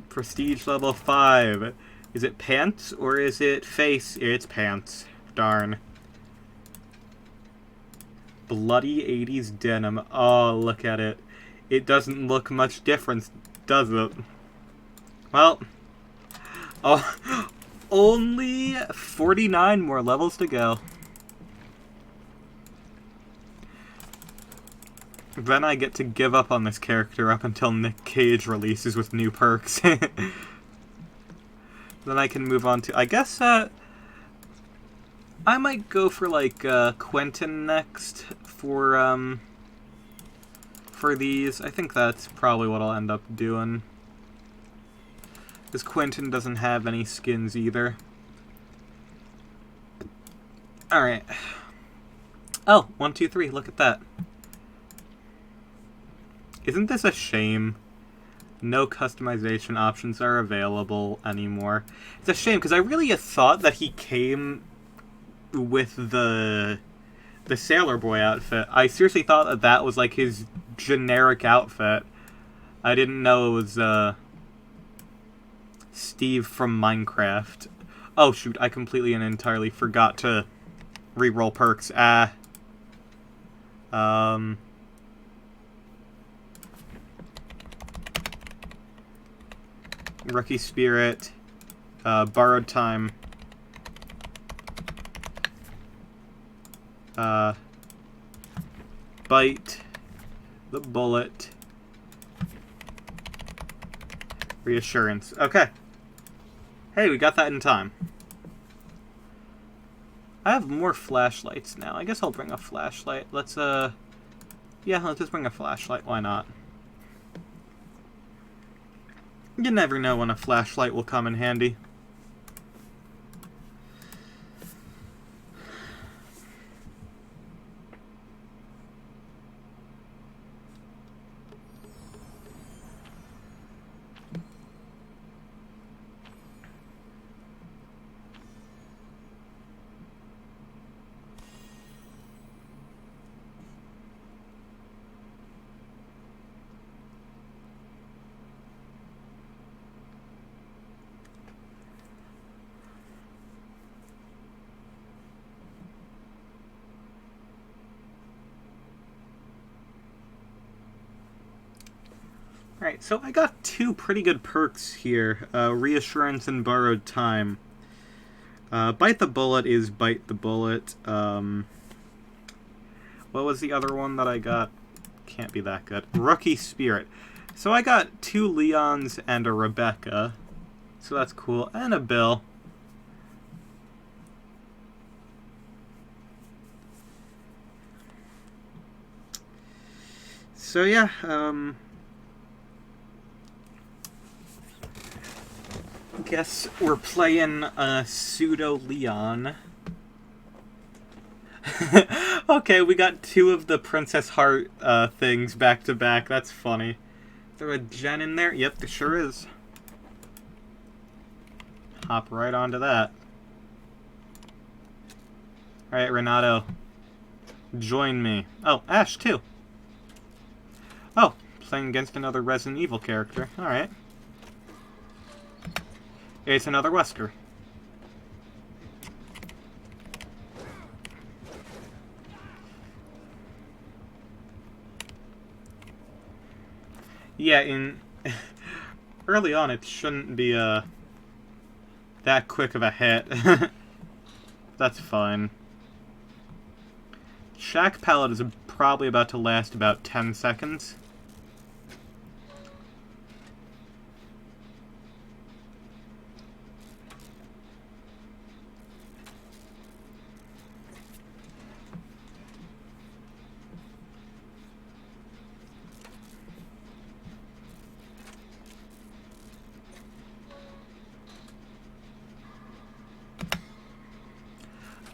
Prestige level 5. Is it pants or is it face? It's pants. Darn. Bloody 80s denim. Oh, look at it. It doesn't look much different, does it? Well, oh, only 49 more levels to go. Then I get to give up on this character up until Nick Cage releases with new perks. Then I can move on to... I guess, I might go for, like, Quentin next for these. I think that's probably what I'll end up doing. Because Quentin doesn't have any skins either. Alright. Oh, 1, 2, 3, look at that. Isn't this a shame? No customization options are available anymore. It's a shame, because I really thought that he came with the Sailor Boy outfit. I seriously thought that that was, like, his generic outfit. I didn't know it was, Steve from Minecraft. Oh, shoot, I completely and entirely forgot to reroll perks. Rookie Spirit, Borrowed Time, Bite, the Bullet, Reassurance. Okay. Hey, we got that in time. I have more flashlights now. I guess I'll bring a flashlight. Let's, yeah, let's just bring a flashlight. Why not? You never know when a flashlight will come in handy. Alright, so I got two pretty good perks here. Reassurance and Borrowed Time. Bite the Bullet is Bite the Bullet. What was the other one that I got? Can't be that good. Rookie Spirit. So I got 2 Leons and a Rebecca. So that's cool. And a Bill. So yeah, guess we're playing Pseudo Leon. Okay, we got 2 of the Princess Heart things back to back. That's funny. Is there a gen in there? Yep, there sure is. Hop right onto that. Alright, Renato. Join me. Oh, Ash, too. Oh, playing against another Resident Evil character. Alright. It's another Wesker. Yeah, in early on it shouldn't be that quick of a hit. That's fine. Shack Pallet is probably about to last about 10 seconds.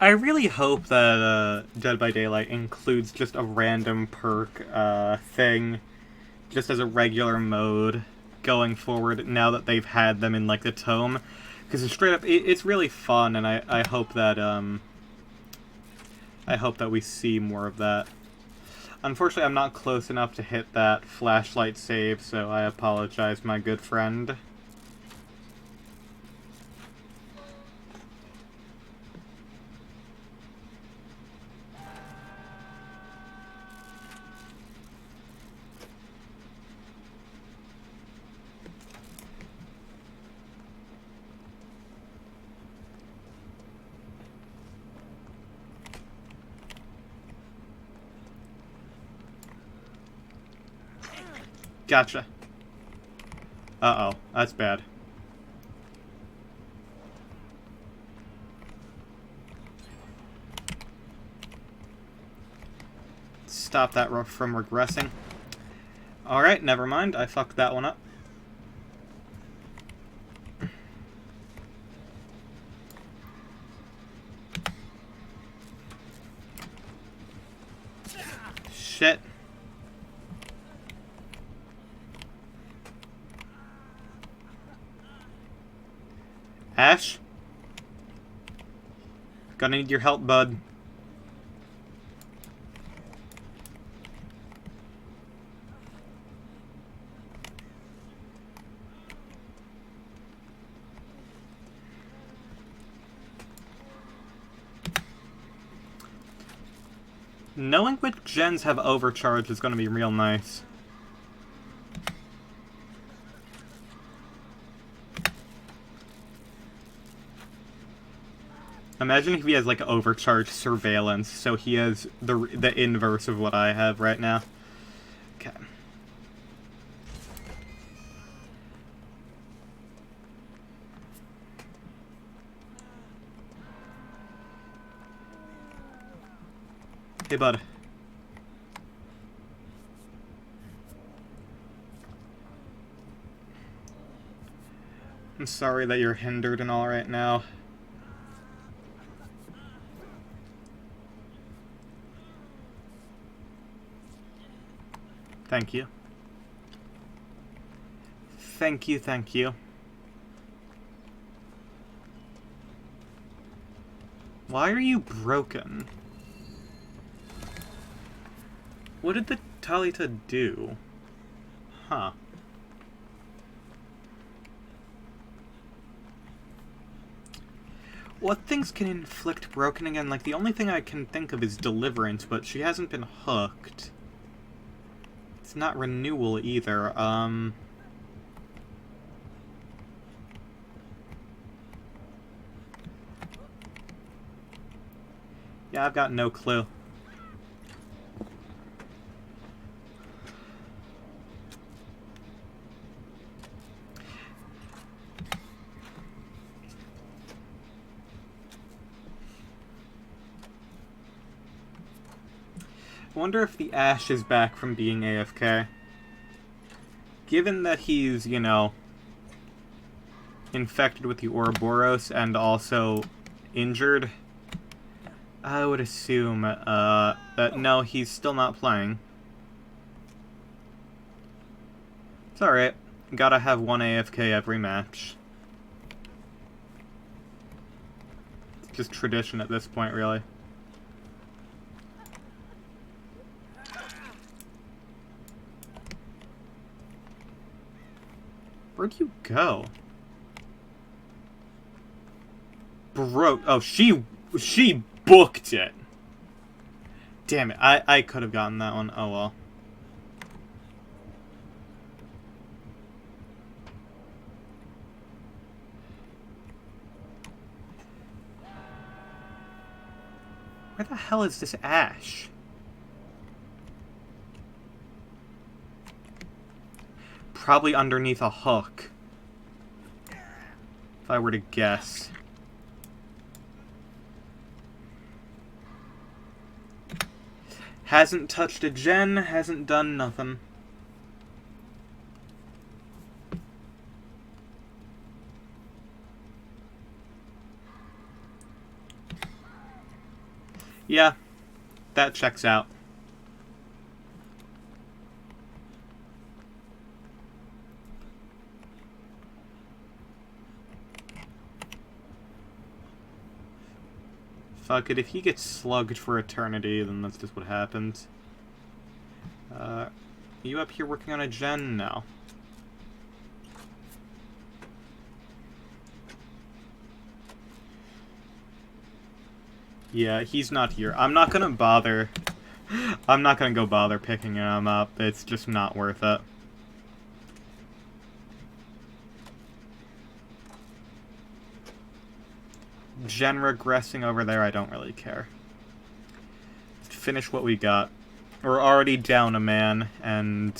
I really hope that Dead by Daylight includes just a random perk thing, just as a regular mode going forward now that they've had them in like the tome, because straight up it's really fun, and I hope that we see more of that. Unfortunately, I'm not close enough to hit that flashlight save, so I apologize, my good friend. Gotcha. Uh-oh. That's bad. Stop that from regressing. Alright, never mind. I fucked that one up. Shit. Ash? Gonna need your help, bud. Knowing which gens have overcharge is gonna be real nice. Imagine if he has, like, overcharged surveillance, so he has the inverse of what I have right now. Okay. Hey, bud. I'm sorry that you're hindered and all right now. Thank you. Thank you, thank you. Why are you broken? What did the Talita do? Huh. What things can inflict broken again? Like, the only thing I can think of is Deliverance, but she hasn't been hooked. It's not Renewal either. Yeah, I've got no clue. I wonder if the Ash is back from being AFK. Given that he's, you know, infected with the Ouroboros and also injured, I would assume that no, he's still not playing. It's alright. Gotta have one AFK every match. It's just tradition at this point, really. Where'd you go? Bro, oh, she booked it. Damn it, I could have gotten that one. Oh well. Where the hell is this Ash? Probably underneath a hook. If I were to guess. Hasn't touched a gen, hasn't done nothing. Yeah, that checks out. Fuck it, if he gets slugged for eternity, then that's just what happens. You up here working on a gen now? Yeah, he's not here. I'm not gonna bother. I'm not gonna go bother picking him up. It's just not worth it. Gen regressing over there, I don't really care. Let's finish what we got. We're already down a man, and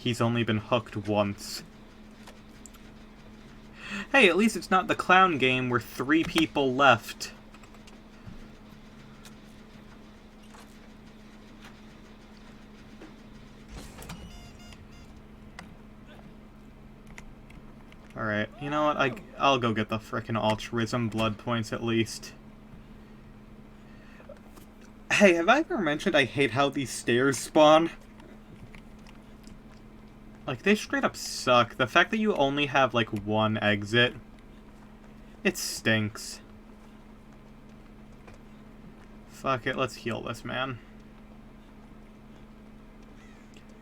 He's only been hooked once. Hey, at least it's not the clown game where 3 people left. Alright, you know what? I'll go get the frickin' altruism blood points at least. Hey, have I ever mentioned I hate how these stairs spawn? Like, they straight up suck. The fact that you only have, like, 1 exit, it stinks. Fuck it, let's heal this man.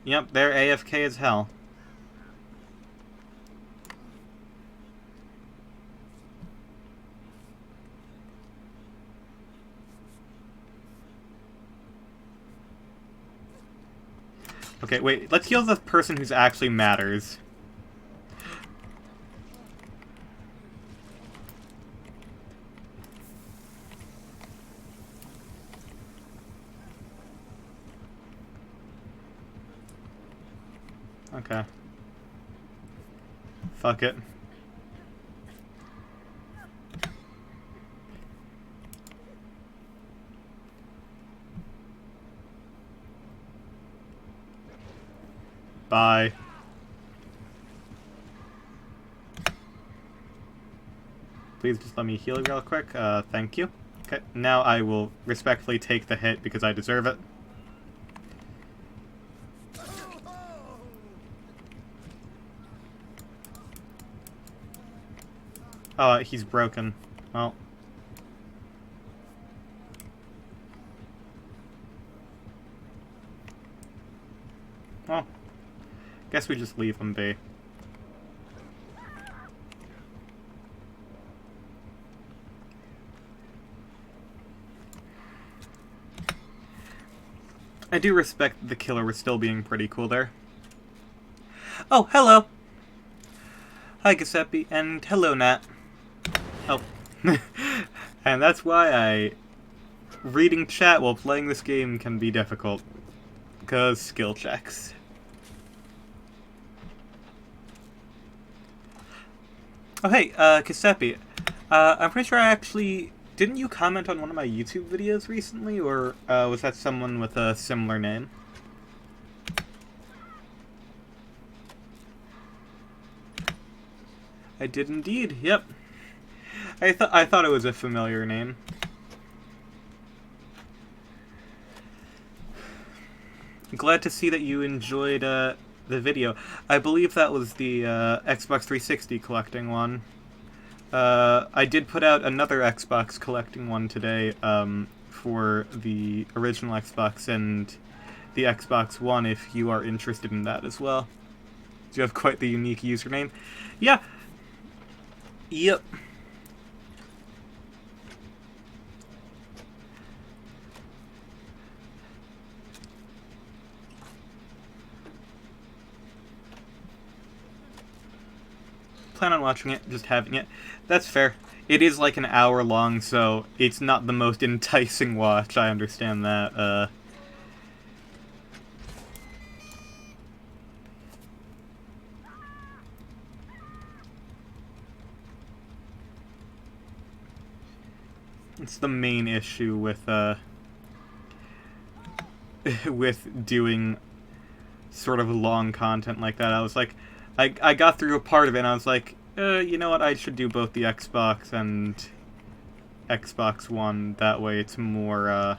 Yep, they're AFK as hell. Okay, wait, let's heal the person who's actually matters. Okay. Fuck it. Bye. Please just let me heal real quick. Thank you. Okay, now I will respectfully take the hit because I deserve it. Oh, he's broken. Well. Well. Guess we just leave him be. I do respect the killer was still being pretty cool there. Oh, hello! Hi, Giuseppe, and hello, Nat. Oh. And that's why reading chat while playing this game can be difficult. Because skill checks. Oh, hey, Giuseppe. I'm pretty sure I actually... Didn't you comment on one of my YouTube videos recently, or was that someone with a similar name? I did indeed, yep. I thought it was a familiar name. Glad to see that you enjoyed the video. I believe that was the Xbox 360 collecting one. I did put out another Xbox collecting one today for the original Xbox and the Xbox One if you are interested in that as well. Do you have quite the unique username? Yeah. Yep. Plan on watching it, just having it. That's fair. It is like an hour long, so it's not the most enticing watch, I understand that. It's the main issue with, with doing sort of long content like that. I was like, I got through a part of it and I was like, you know what, I should do both the Xbox and Xbox One. That way it's more,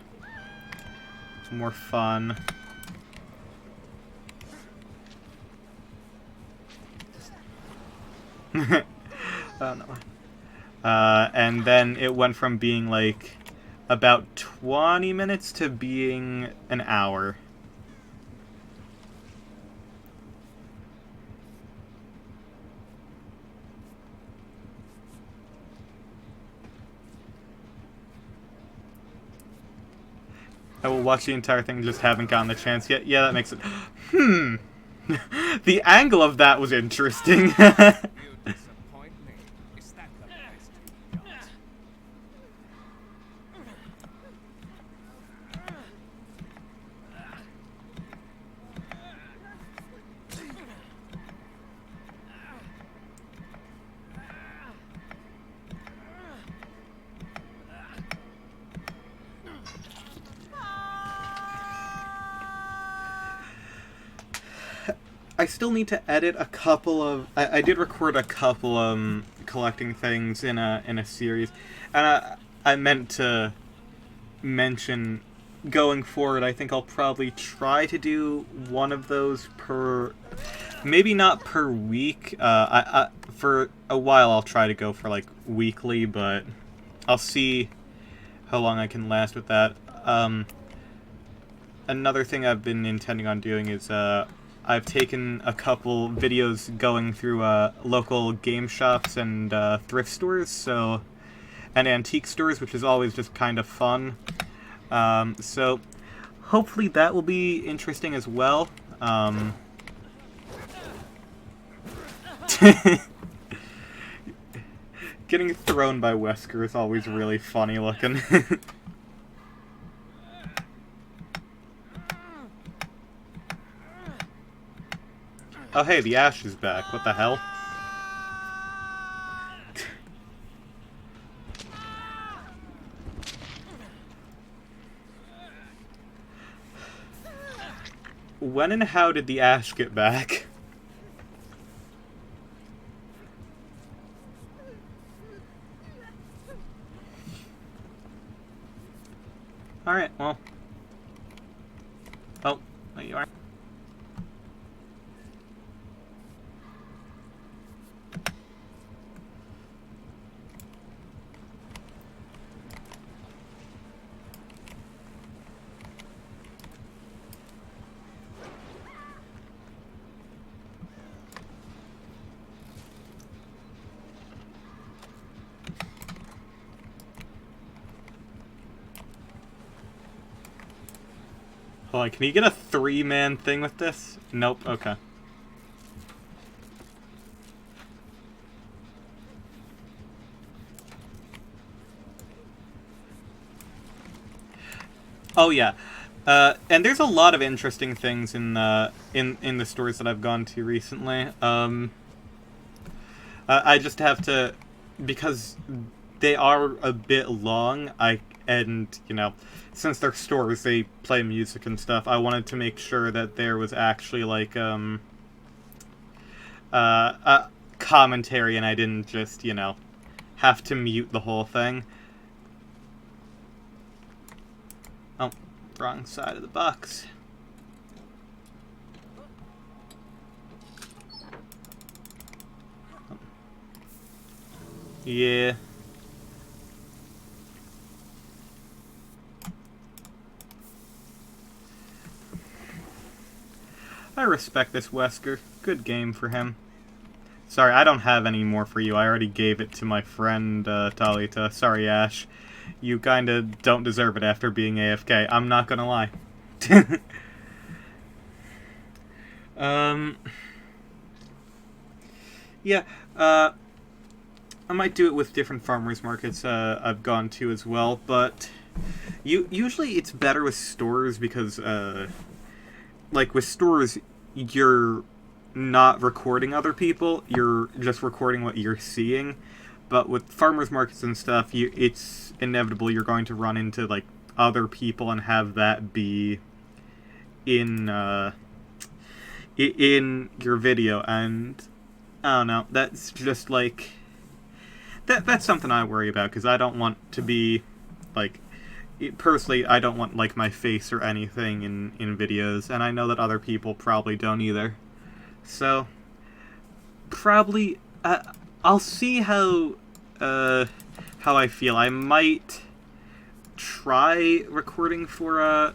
more fun. I don't know. And then it went from being like about 20 minutes to being an hour. I will watch the entire thing, just haven't gotten the chance yet. Yeah, that makes it... The angle of that was interesting. I still need to edit a couple of... I did record a couple collecting things in a series, and I meant to mention going forward. I think I'll probably try to do one of those per... Maybe not per week. For a while I'll try to go for like weekly, but I'll see how long I can last with that. Another thing I've been intending on doing is I've taken a couple videos going through local game shops and thrift stores, and antique stores, which is always just kind of fun. So hopefully that will be interesting as well. Getting thrown by Wesker is always really funny looking. Oh hey, the Ash is back. What the hell? When and how did the Ash get back? Alright, well. Oh, there you are. Hold on, can you get a 3-man thing with this? Nope, okay. Oh yeah. And there's a lot of interesting things in the stores that I've gone to recently. I just have to, because they are a bit long, you know, since they're stores, they play music and stuff, I wanted to make sure that there was actually, like, commentary, and I didn't just, you know, have to mute the whole thing. Oh, wrong side of the box. Yeah. I respect this Wesker. Good game for him. Sorry, I don't have any more for you. I already gave it to my friend, Talita. Sorry, Ash. You kinda don't deserve it after being AFK. I'm not gonna lie. Yeah, I might do it with different farmers markets I've gone to as well, but usually it's better with stores because, like, with stores, you're not recording other people, you're just recording what you're seeing. But with farmers markets and stuff, it's inevitable you're going to run into, like, other people and have that be in your video, and I don't know, that's just, like, that's something I worry about, because I don't want to be, like, personally, I don't want, like, my face or anything in videos, and I know that other people probably don't either. So, probably, I'll see how I feel. I might try recording for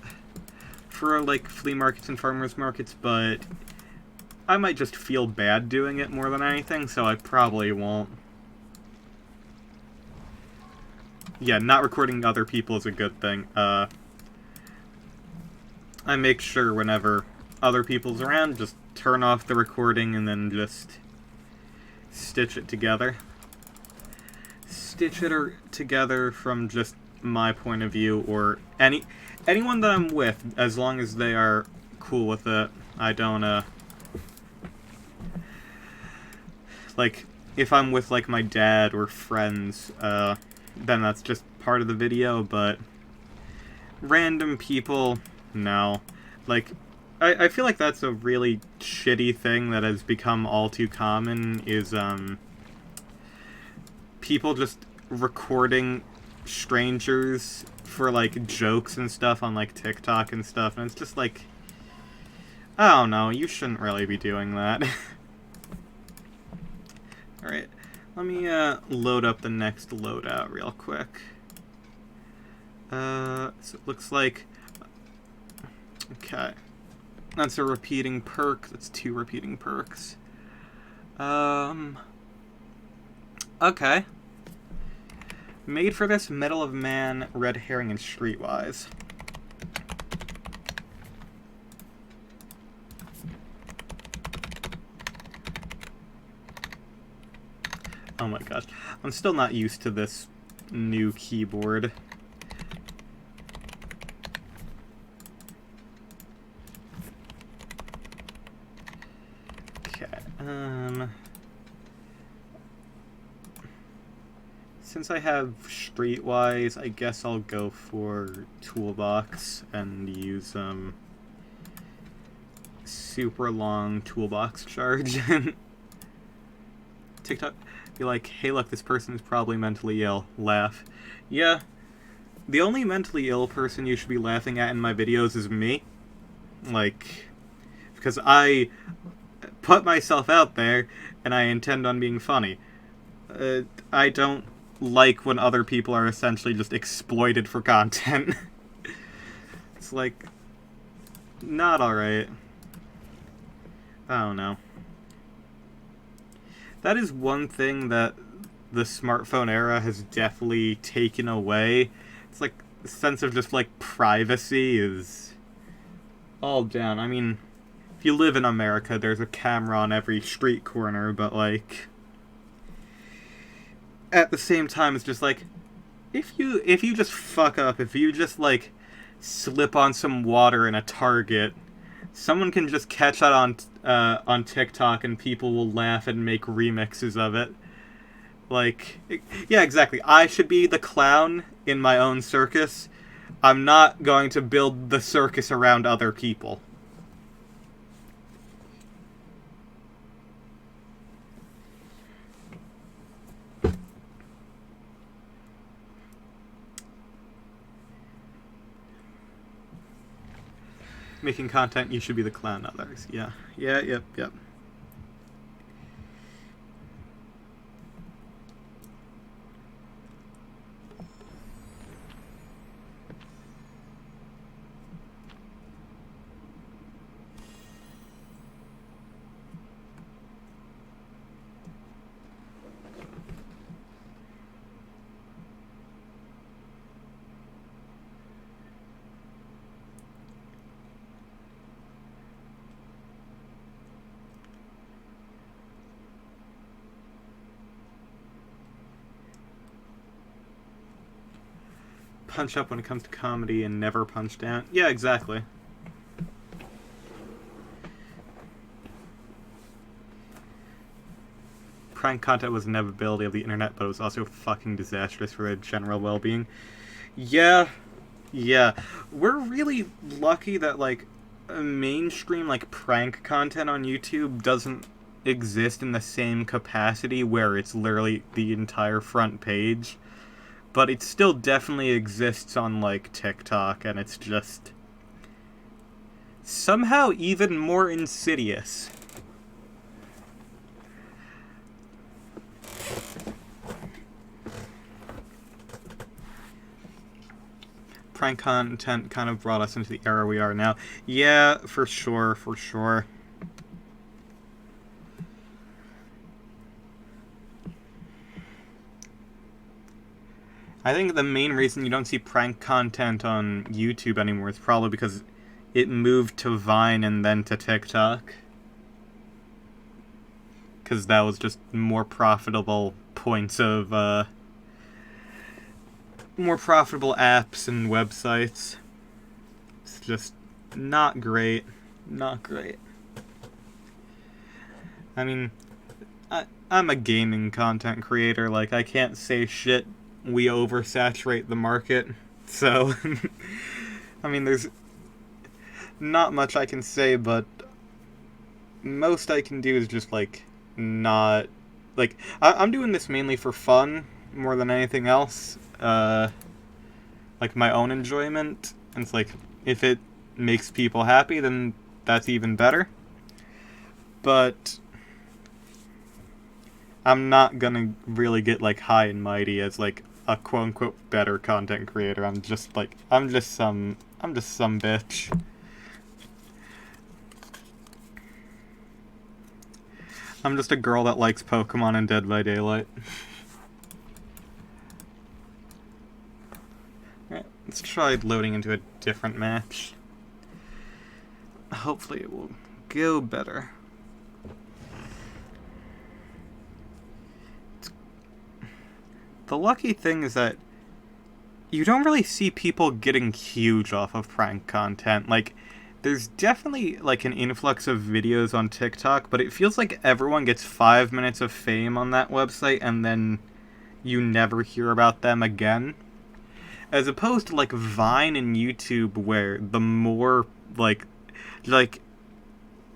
like, flea markets and farmers markets, but I might just feel bad doing it more than anything, so I probably won't. Yeah, not recording other people is a good thing. I make sure whenever other people's around, just turn off the recording and then just stitch it together. Stitch it together from just my point of view, or anyone that I'm with, as long as they are cool with it. I don't, like, if I'm with, like, my dad or friends, then that's just part of the video, but random people, no. Like, I feel like that's a really shitty thing that has become all too common, is people just recording strangers for, like, jokes and stuff on, like, TikTok and stuff, and it's just like, I don't know, you shouldn't really be doing that. Alright, let me load up the next loadout real quick. So it looks like, okay, that's a repeating perk. That's 2 repeating perks. Okay. Made for this, Medal of Man, Red Herring, and Streetwise. Oh my gosh. I'm still not used to this new keyboard. Since I have Streetwise, I guess I'll go for Toolbox and use super long Toolbox charge. TikTok be like, hey look, this person is probably mentally ill. Laugh. Yeah, the only mentally ill person you should be laughing at in my videos is me. Like, because I put myself out there and I intend on being funny. I don't like when other people are essentially just exploited for content. It's like, not alright. I don't know. That is one thing that the smartphone era has definitely taken away. It's like, the sense of just, like, privacy is all down. I mean, if you live in America, there's a camera on every street corner, but, like, at the same time, it's just like, if you just fuck up, if you just, like, slip on some water in a Target, someone can just catch that on TikTok and people will laugh and make remixes of it. Like, yeah, exactly. I should be the clown in my own circus. I'm not going to build the circus around other people. Making content, you should be the clown, not others. Yeah. Yeah, yep. Punch up when it comes to comedy and never punch down. Yeah, exactly. Prank content was an inevitability of the internet, but it was also fucking disastrous for the general well-being. Yeah. We're really lucky that, like, mainstream, like, prank content on YouTube doesn't exist in the same capacity where it's literally the entire front page. But it still definitely exists on, like, TikTok, and it's just somehow even more insidious. Prank content kind of brought us into the era we are now. Yeah, for sure. I think the main reason you don't see prank content on YouTube anymore is probably because it moved to Vine and then to TikTok. Because that was just more profitable points of, more profitable apps and websites. It's just not great. I mean, I'm a gaming content creator, like, I can't say shit. We oversaturate the market, so I mean, not much I can say, but most I can do is just, like, not... Like, I'm doing this mainly for fun, more than anything else. Like, my own enjoyment. And it's like, if it makes people happy, then that's even better. But I'm not gonna really get, like, high and mighty as, like, a quote-unquote better content creator. I'm just some bitch. I'm just a girl that likes Pokemon and Dead by Daylight. Alright, let's try loading into a different match. Hopefully it will go better. The lucky thing is that you don't really see people getting huge off of prank content. Like, there's definitely, like, an influx of videos on TikTok, but it feels like everyone gets 5 minutes of fame on that website and then you never hear about them again. As opposed to, like, Vine and YouTube, where the more, like,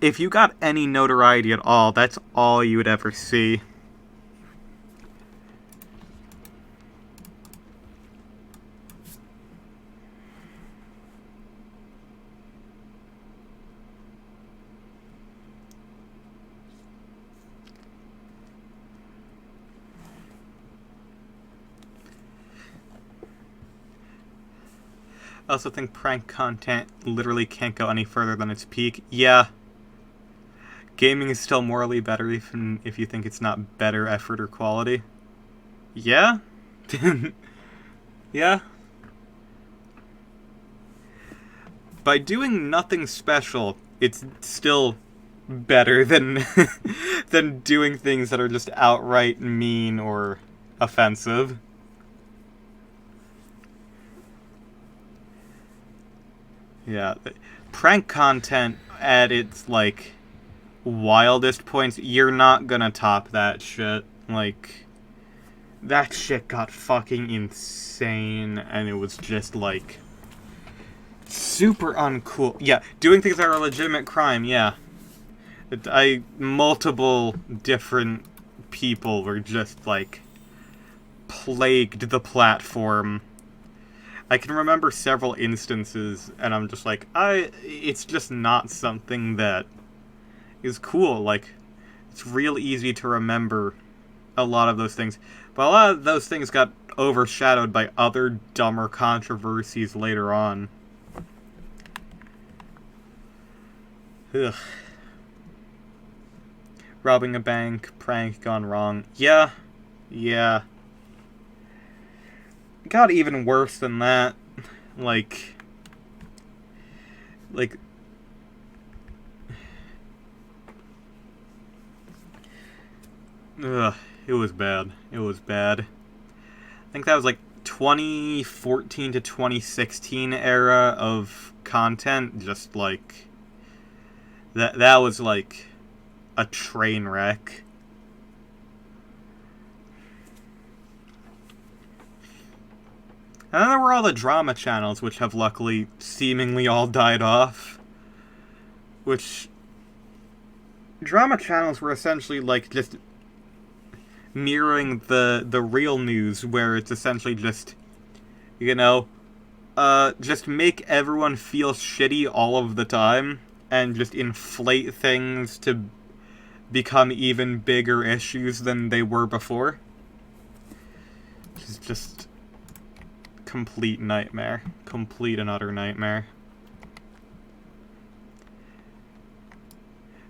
if you got any notoriety at all, that's all you would ever see. I also think prank content literally can't go any further than its peak. Yeah. Gaming is still morally better even if you think it's not better effort or quality. Yeah? Yeah? By doing nothing special, it's still better than than doing things that are just outright mean or offensive. Yeah, prank content at its, like, wildest points, you're not gonna top that shit. Like, that shit got fucking insane, and it was just, like, super uncool. Yeah, doing things that are a legitimate crime, yeah. Multiple different people were just, like, plagued the platform. I can remember several instances, and I'm just like, it's just not something that is cool. Like, it's real easy to remember a lot of those things. But a lot of those things got overshadowed by other dumber controversies later on. Ugh. Robbing a bank, prank gone wrong. Yeah. Yeah. Got even worse than that. Like, ugh, it was bad. It was bad. I think that was like 2014 to 2016 era of content. Just like, that was like a train wreck. And then there were all the drama channels, which have luckily seemingly all died off. Which, drama channels were essentially like just mirroring the real news, where it's essentially just, you know, just make everyone feel shitty all of the time, and just inflate things to become even bigger issues than they were before. Which is just complete nightmare. Complete and utter nightmare.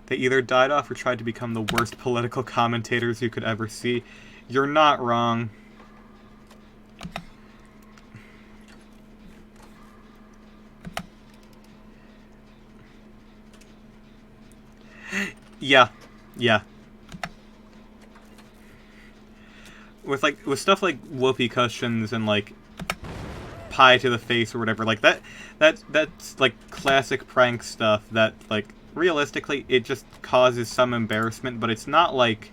They either died off or tried to become the worst political commentators you could ever see. You're not wrong. Yeah. Yeah. With stuff like whoopee cushions and like pie to the face or whatever, like that's like classic prank stuff that, like, realistically it just causes some embarrassment, but it's not like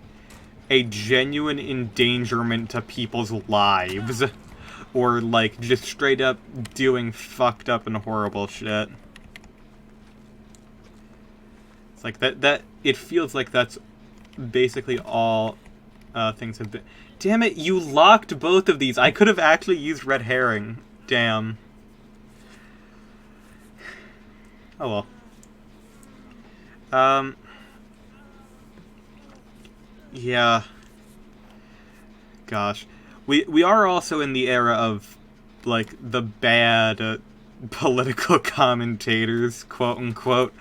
a genuine endangerment to people's lives or like just straight up doing fucked up and horrible shit. like that it feels like that's basically all things have been. Damn it, you locked both of these. I could have actually used red herring. Damn. Oh well. Yeah. Gosh. We are also in the era of, like, the bad political commentators, quote unquote,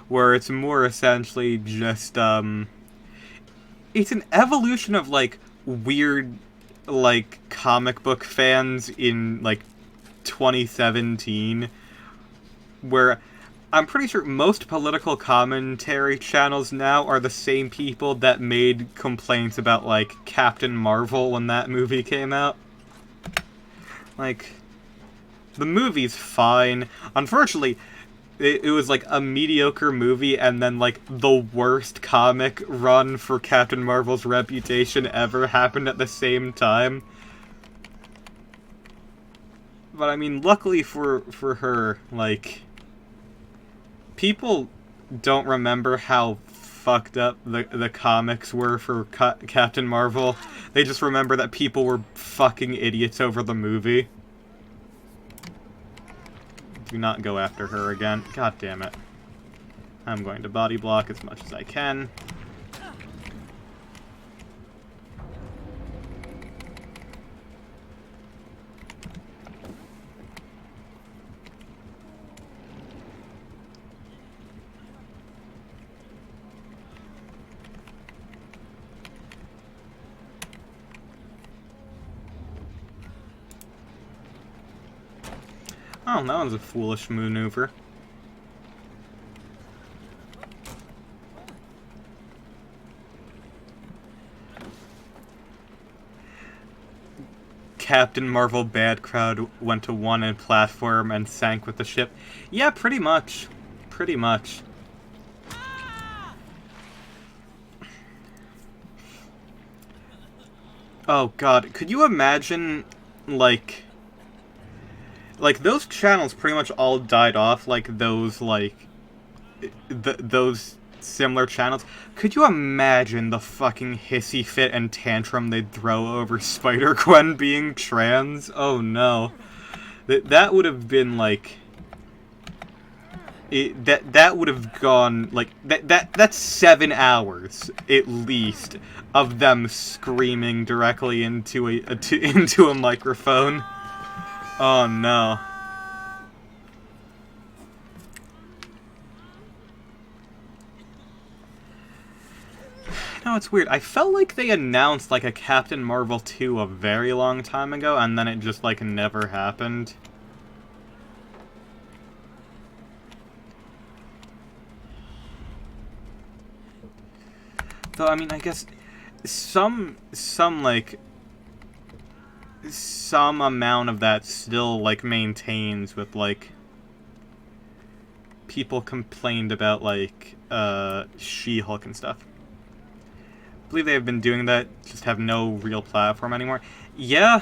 where it's more essentially just, it's an evolution of, like, weird, like, comic book fans in, like, 2017, where I'm pretty sure most political commentary channels now are the same people that made complaints about, like, Captain Marvel when that movie came out. Like, the movie's fine. Unfortunately, it was, like, a mediocre movie and then, like, the worst comic run for Captain Marvel's reputation ever happened at the same time. But, I mean, luckily for her, like, people don't remember how fucked up the comics were for Captain Marvel. They just remember that people were fucking idiots over the movie. Do not go after her again. God damn it. I'm going to body block as much as I can. Oh, that was a foolish maneuver. Captain Marvel bad crowd went to one in platform and sank with the ship. Yeah, pretty much. Pretty much. Oh god, could you imagine, like, those channels pretty much all died off, like, those, like, those similar channels. Could you imagine the fucking hissy fit and tantrum they'd throw over Spider-Gwen being trans? Oh no. That would have been, like... that would have gone, like, that's 7 hours, at least, of them screaming directly into into a microphone. Oh no. No, it's weird. I felt like they announced, like, a Captain Marvel 2 a very long time ago, and then it just, like, never happened. Though, I mean, I guess some amount of that still, like, maintains with, like, people complained about, like, She-Hulk and stuff. I believe they have been doing that, just have no real platform anymore. Yeah,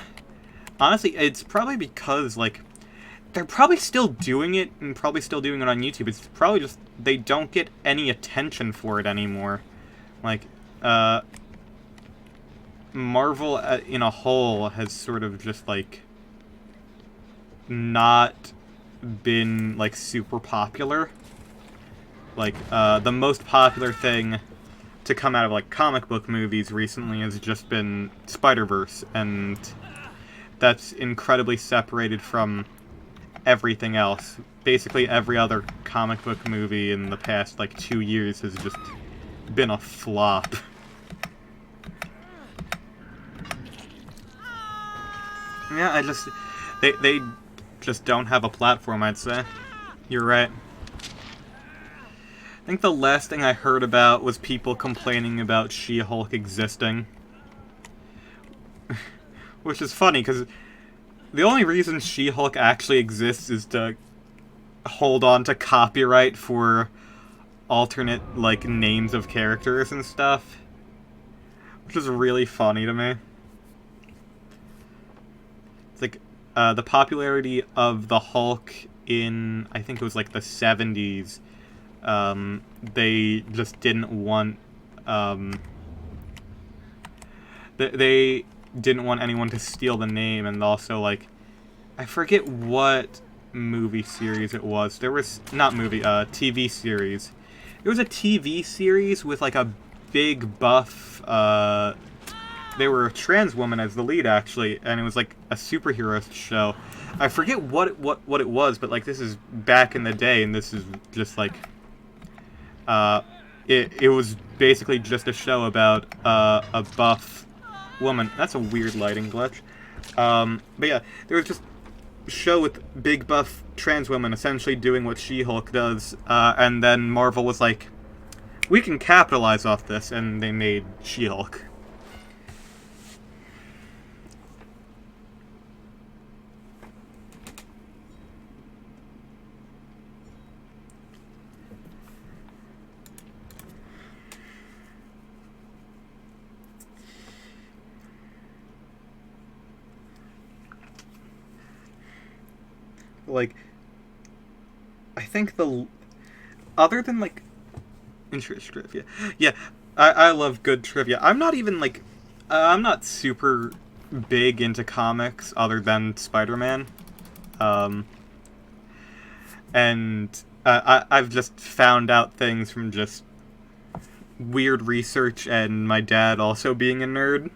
honestly, it's probably because, like, they're probably still doing it, and probably still doing it on YouTube. It's probably just they don't get any attention for it anymore. Like, Marvel in a whole has sort of just, like, not been, like, super popular. Like, the most popular thing to come out of, like, comic book movies recently has just been Spider-Verse, and that's incredibly separated from everything else. Basically every other comic book movie in the past, like, 2 years has just been a flop. Yeah, they just don't have a platform, I'd say. You're right. I think the last thing I heard about was people complaining about She-Hulk existing. Which is funny, because the only reason She-Hulk actually exists is to hold on to copyright for alternate, like, names of characters and stuff. Which is really funny to me. It's like, the popularity of the Hulk in, I think it was, like, the 70s They just didn't want they didn't want anyone to steal the name, and also like I forget what movie series it was. There was not movie, TV series. It was a TV series with like a big buff. They were a trans woman as the lead actually, and it was like a superhero show. I forget what it was, but like this is back in the day, and this is just like it was basically just a show about a buff woman. That's a weird lighting glitch. But yeah, there was just a show with big buff trans women essentially doing what She-Hulk does, and then Marvel was like, we can capitalize off this, and they made She-Hulk. Like, I think other than like interest trivia, yeah, I love good trivia. I'm not even like I'm not super big into comics other than Spider-Man, and I've just found out things from just weird research and my dad also being a nerd.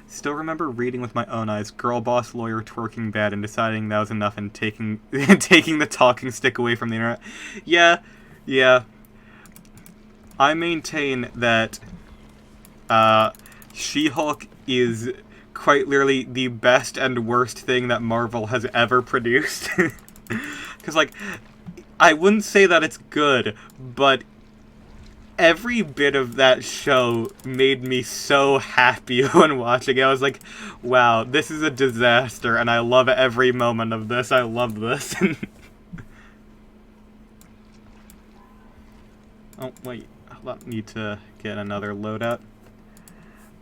Still remember reading with my own eyes Girl Boss Lawyer Twerking Bad and deciding that was enough and taking taking the talking stick away from the internet. Yeah. I maintain that She-Hulk is quite literally the best and worst thing that Marvel has ever produced. Because, like, I wouldn't say that it's good, but every bit of that show made me so happy when watching it. I was like, wow, this is a disaster, and I love every moment of this. I love this. Oh, wait. I need to get another loadout.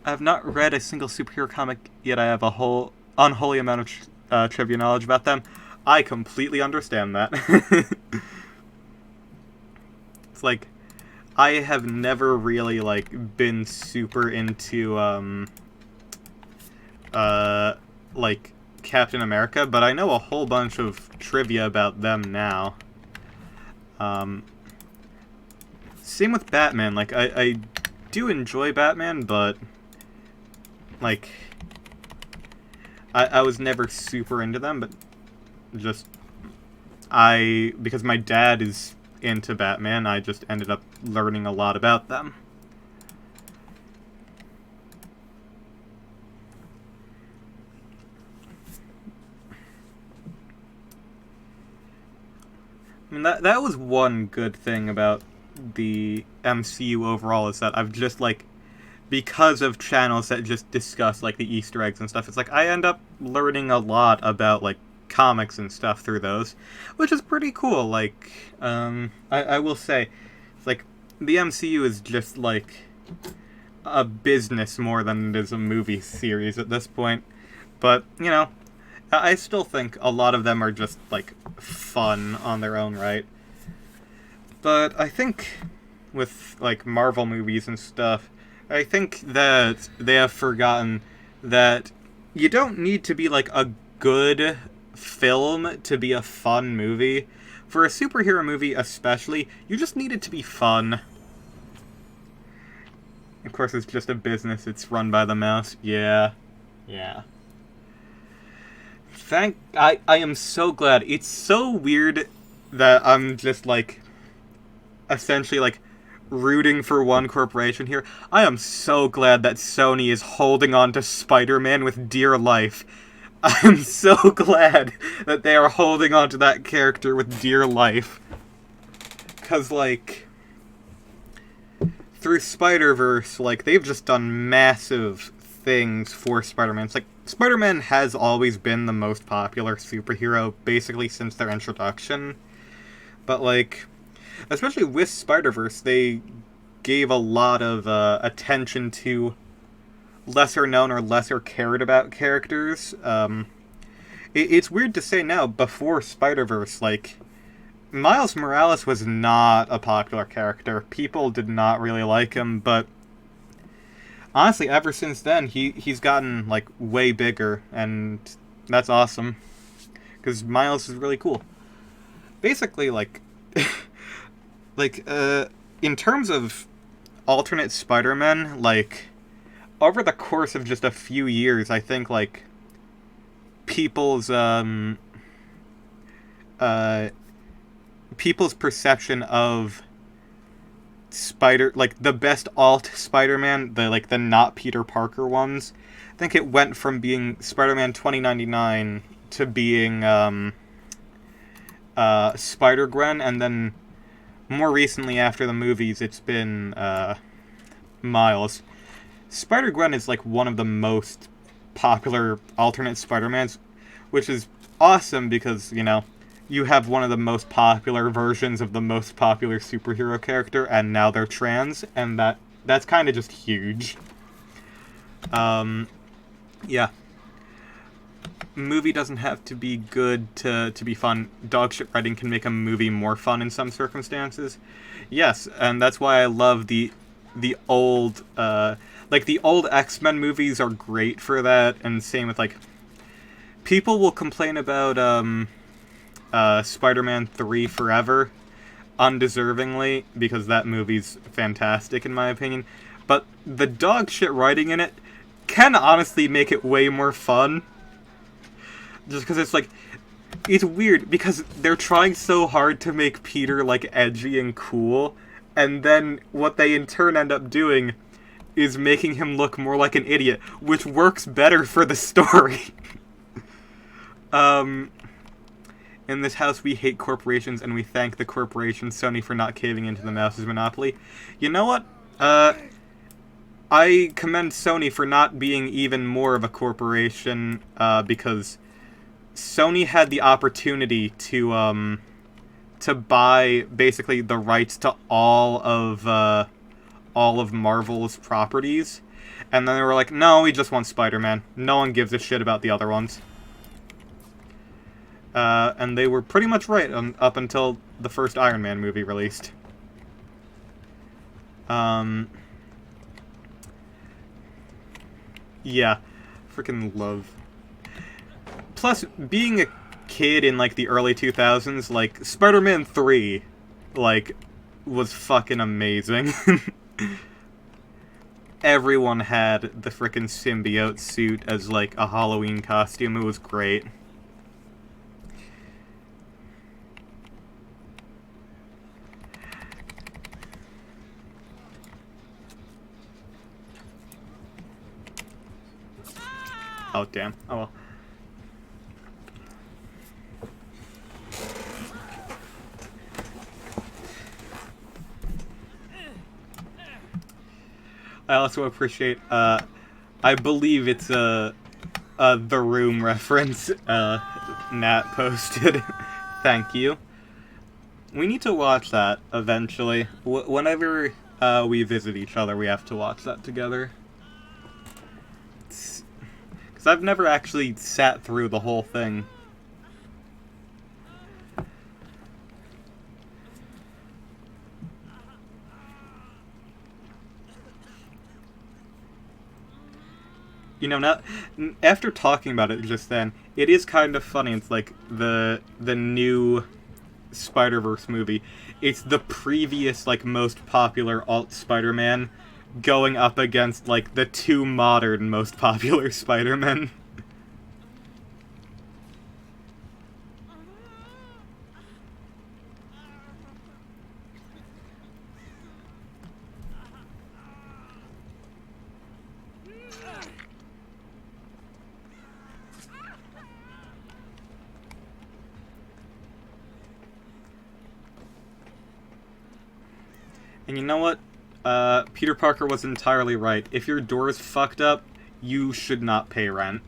I have not read a single superhero comic, yet I have a whole unholy amount of trivia knowledge about them. I completely understand that. It's like, I have never really, like, been super into, like, Captain America, but I know a whole bunch of trivia about them now. Same with Batman. Like, I do enjoy Batman, but, like, I was never super into them, but just, because my dad is into Batman, I just ended up learning a lot about them. I mean, that was one good thing about the MCU overall, is that I've just, like, because of channels that just discuss, like, the Easter eggs and stuff, it's like I end up learning a lot about, like, comics and stuff through those, which is pretty cool. Like, I will say, it's like, the MCU is just, like, a business more than it is a movie series at this point. But, you know, I still think a lot of them are just, like, fun on their own right. But I think with, like, Marvel movies and stuff, I think that they have forgotten that you don't need to be, like, a good film to be a fun movie. For a superhero movie especially, you just need it to be fun. Of course, it's just a business. It's run by the mouse. Yeah. I am so glad. It's so weird that I'm just, like, essentially, like, rooting for one corporation here. I am so glad that Sony is holding on to Spider-Man with dear life. I'm so glad that they are holding on to that character with dear life. Because, like, through Spider-Verse, like, they've just done massive things for Spider-Man. It's like, Spider-Man has always been the most popular superhero, basically, since their introduction. But, like, especially with Spider-Verse, they gave a lot of attention to lesser known or lesser cared about characters. It's weird to say now, before Spider-Verse, like, Miles Morales was not a popular character. People did not really like him, but honestly, ever since then, he's gotten, like, way bigger, and that's awesome. Because Miles is really cool. Basically, like, in terms of alternate Spider-Man, like, over the course of just a few years, I think, like, people's, people's perception of the best alt Spider-Man, the not Peter Parker ones, I think it went from being Spider-Man 2099 to being, Spider-Gwen, and then more recently after the movies, it's been, Miles. Spider-Gwen is, like, one of the most popular alternate Spider-Mans, which is awesome because, you know, you have one of the most popular versions of the most popular superhero character, and now they're trans, and that's kind of just huge. Yeah. Movie doesn't have to be good to be fun. Dogshit writing can make a movie more fun in some circumstances. Yes, and that's why I love the old, the old X-Men movies are great for that, and same with, like, people will complain about, Spider-Man 3 forever, undeservingly, because that movie's fantastic in my opinion, but the dog shit writing in it can honestly make it way more fun. Just because it's like, it's weird, because they're trying so hard to make Peter, like, edgy and cool, and then what they in turn end up doing is making him look more like an idiot, which works better for the story. In this house, we hate corporations, and we thank the corporation Sony for not caving into the mouse's monopoly. You know what? I commend Sony for not being even more of a corporation, because Sony had the opportunity to buy, basically, the rights to all of Marvel's properties, and then they were like, no, we just want Spider-Man. No one gives a shit about the other ones. And they were pretty much right up until the first Iron Man movie released. Yeah. Freaking love. Plus, being a kid in, like, the early 2000s, like, Spider-Man 3, like, was fucking amazing. Everyone had the frickin' symbiote suit as, like, a Halloween costume. It was great. Oh, damn. Oh, well. I also appreciate, I believe it's The Room reference, Nat posted. Thank you. We need to watch that eventually. Whenever, we visit each other, we have to watch that together. Because I've never actually sat through the whole thing. You know, not after talking about it just then, it is kind of funny. It's like the new Spider-Verse movie. It's the previous, like, most popular alt Spider-Man going up against, like, the two modern most popular Spider-Men. And you know what? Peter Parker was entirely right. If your door is fucked up, you should not pay rent.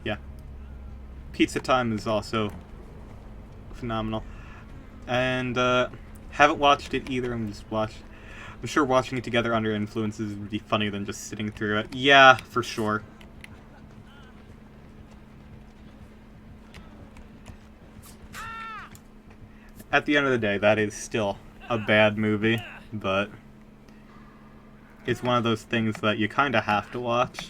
Yeah. Pizza Time is also phenomenal. And, haven't watched it either. I'm sure watching it together under influences would be funnier than just sitting through it. Yeah, for sure. At the end of the day, that is still a bad movie, but it's one of those things that you kind of have to watch.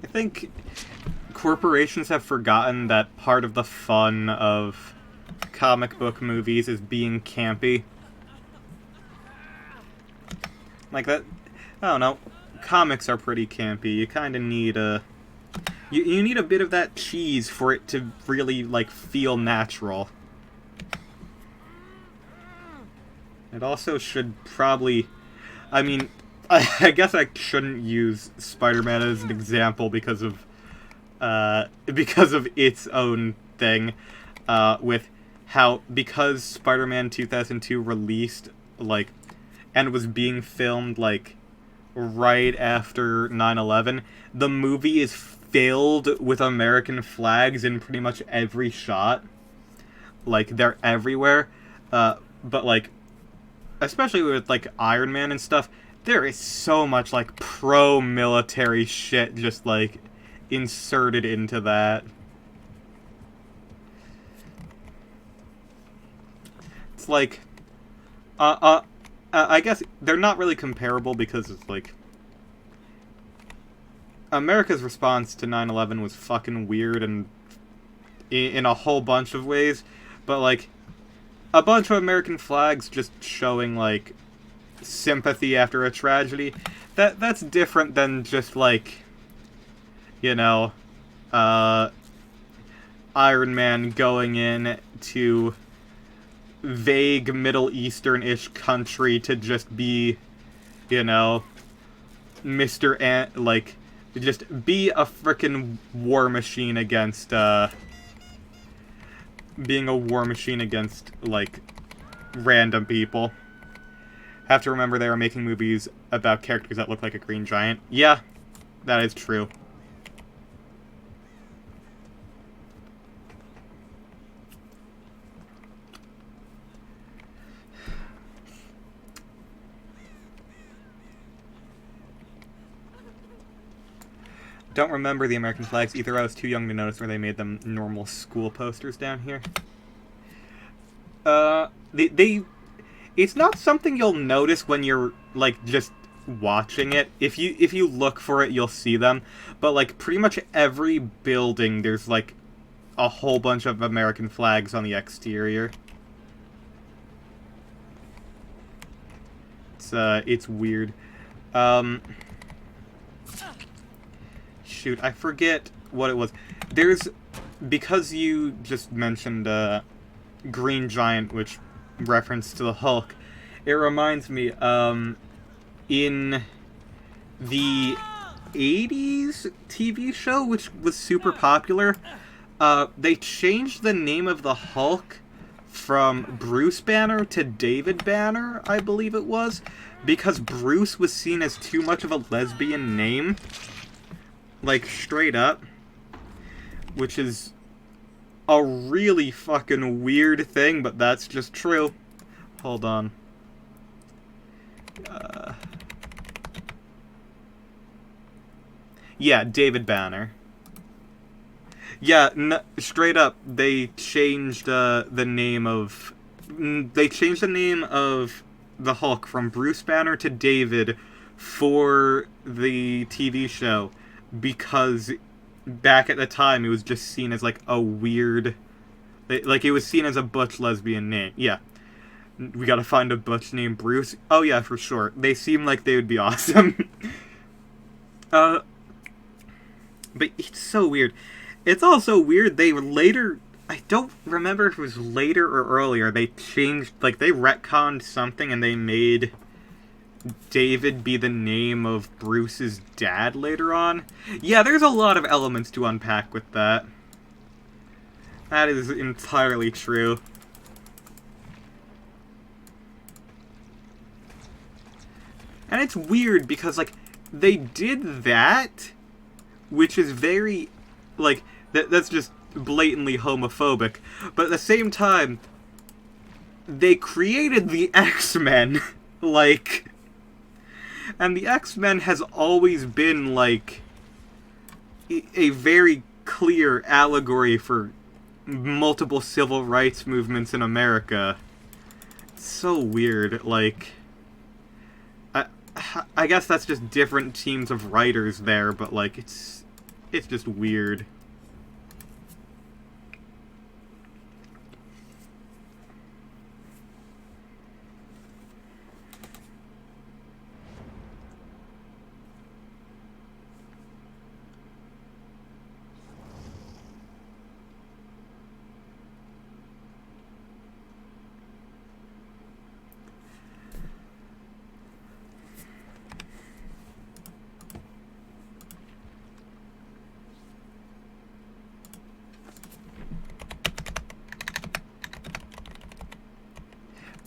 I think corporations have forgotten that part of the fun of comic book movies is being campy. Like that, I don't know, comics are pretty campy. You kind of need you need a bit of that cheese for it to really, like, feel natural. It also should probably, I mean, I guess I shouldn't use Spider-Man as an example because of its own thing, with how, because Spider-Man 2002 released, like, and was being filmed, like, right after 9/11, the movie is filled with American flags in pretty much every shot. Like, they're everywhere. But, like, especially with, like, Iron Man and stuff, there is so much, like, pro-military shit just, like, inserted into that. It's like, I guess they're not really comparable because it's, like, America's response to 9/11 was fucking weird and in a whole bunch of ways, but, like, a bunch of American flags just showing, like, sympathy after a tragedy, that's different than just, like, you know, Iron Man going in to vague Middle Eastern-ish country to just be, you know, like, just be a frickin' war machine against, being a war machine against, like, random people. Have to remember they are making movies about characters that look like a Green Giant. Yeah, that is true. Don't remember the American flags either. I was too young to notice where they made them normal school posters down here. It's not something you'll notice when you're, like, just watching it. If you look for it, you'll see them. But, like, pretty much every building, there's, like, a whole bunch of American flags on the exterior. It's weird. Shoot, I forget what it was. Because you just mentioned, Green Giant, which reference to the Hulk, it reminds me, in the 80s TV show, which was super popular, they changed the name of the Hulk from Bruce Banner to David Banner, I believe it was, because Bruce was seen as too much of a lesbian name. Like, straight up. Which is a really fucking weird thing, but that's just true. Hold on. Yeah, David Banner. Yeah, straight up, they changed the name of... They changed the name of the Hulk from Bruce Banner to David for the TV show, because back at the time it was just seen as, like, a weird... Like, it was seen as a butch lesbian name. Yeah. We gotta find a butch named Bruce. Oh yeah, for sure. They seem like they would be awesome. But it's so weird. It's also weird, they later... I don't remember if it was later or earlier, they changed... Like, they retconned something and they made David be the name of Bruce's dad later on. Yeah, there's a lot of elements to unpack with that. That is entirely true. And it's weird because, like, they did that, which is very, like, that's just blatantly homophobic. But at the same time, they created the X-Men, like, and the X-Men has always been, like, a very clear allegory for multiple civil rights movements in America. It's so weird, like, I guess that's just different teams of writers there, but, like, it's just weird.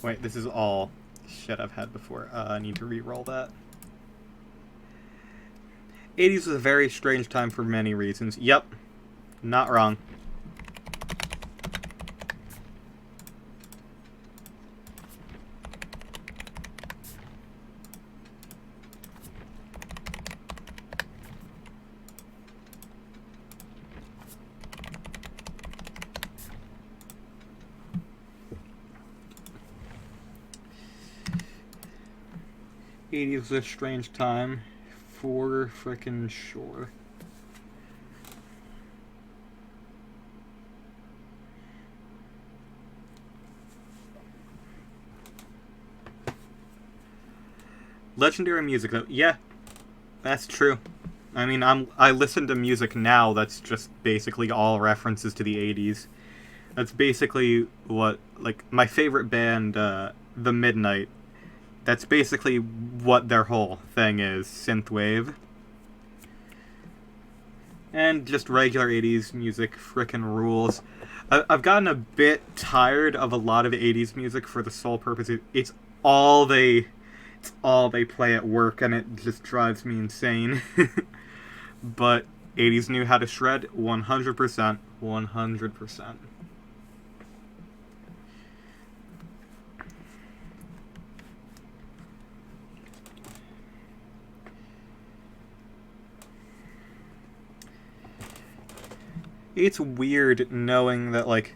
Wait, this is all shit I've had before. I need to re-roll that. 80s was a very strange time for many reasons. Yep. Not wrong. '80s was a strange time, for frickin' sure. Legendary music, though. Yeah, that's true. I mean, I listen to music now that's just basically all references to the '80s. That's basically what, like, my favorite band, The Midnight. That's basically what their whole thing is, synthwave. And just regular 80s music frickin' rules. I've gotten a bit tired of a lot of 80s music for the sole purpose it's all they play at work, and it just drives me insane. But 80s knew how to shred 100%. 100%. It's weird knowing that, like,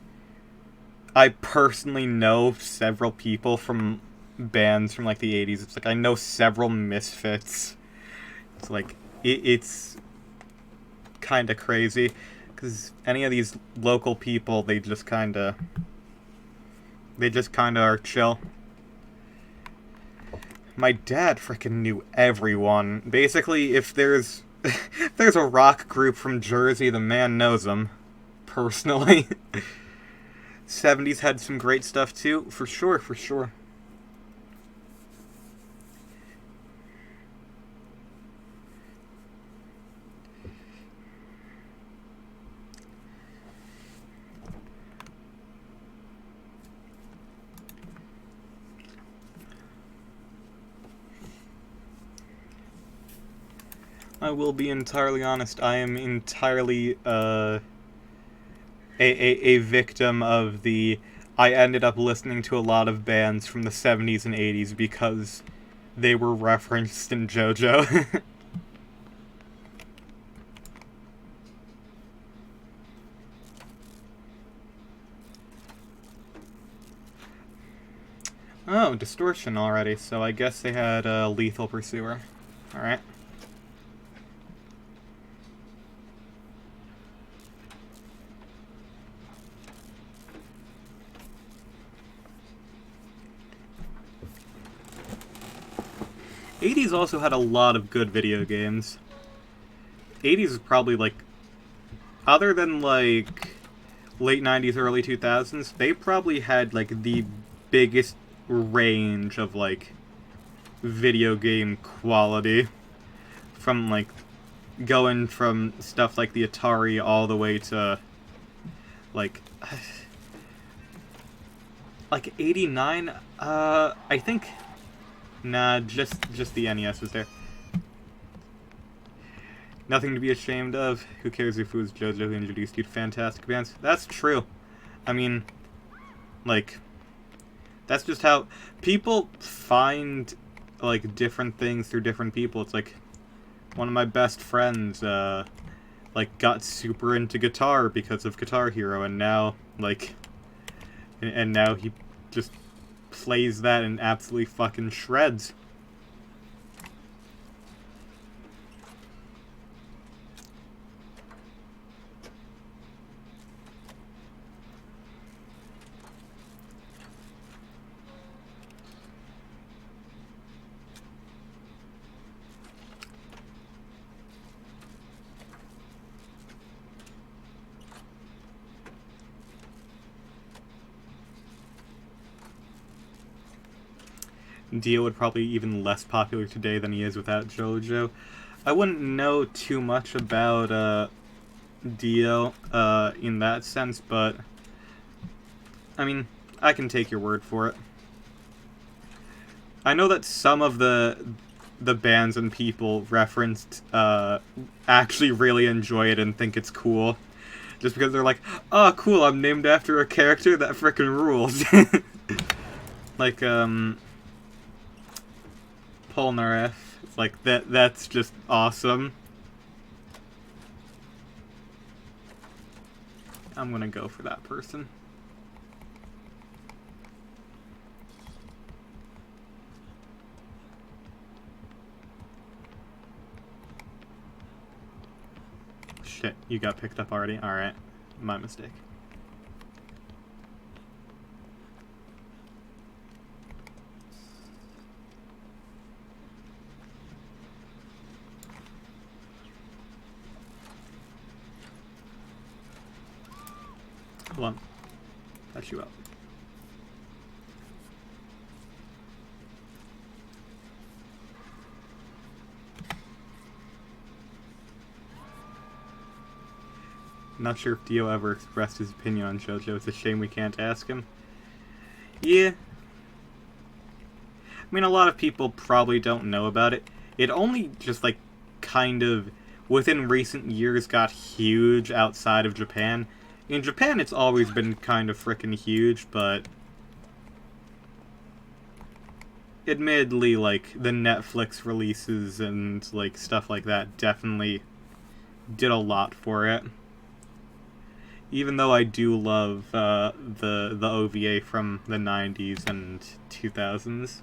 I personally know several people from bands from, like, the 80s. It's like, I know several Misfits. It's like, it's kind of crazy, because any of these local people, they just kind of are chill. My dad frickin' knew everyone. Basically, if there's a rock group from Jersey, the man knows them, personally. 70s had some great stuff too, for sure, for sure. I will be entirely honest, I am entirely, a victim of the... I ended up listening to a lot of bands from the 70s and 80s because they were referenced in JoJo. Oh, Distortion already, so I guess they had a Lethal Pursuer. Alright. '80s also had a lot of good video games. '80s is probably, like, other than, like, late '90s, early 2000s, they probably had, like, the biggest range of, like, video game quality. From, like, going from stuff like the Atari all the way to, like 89, I think Nah, just the NES was there. Nothing to be ashamed of. Who cares if it was JoJo who introduced you to fantastic bands? That's true. I mean, like, that's just how people find, like, different things through different people. It's like, one of my best friends, like, got super into guitar because of Guitar Hero, and now, like, and now he just plays that and absolutely fucking shreds. Dio would probably be even less popular today than he is without JoJo. I wouldn't know too much about Dio in that sense, but I mean, I can take your word for it. I know that some of the bands and people referenced actually really enjoy it and think it's cool. Just because they're like, oh, cool, I'm named after a character that frickin' rules. Like, Polnareff. It's like, that's just awesome. I'm gonna go for that person. Shit, you got picked up already? Alright. My mistake. Hold on. Patch you up. Not sure if Dio ever expressed his opinion on JoJo. It's a shame we can't ask him. Yeah. I mean, a lot of people probably don't know about it. It only just, like, kind of, within recent years, got huge outside of Japan. In Japan, it's always been kind of frickin' huge, but admittedly, like, the Netflix releases and, like, stuff like that definitely did a lot for it. Even though I do love the OVA from the 90s and 2000s.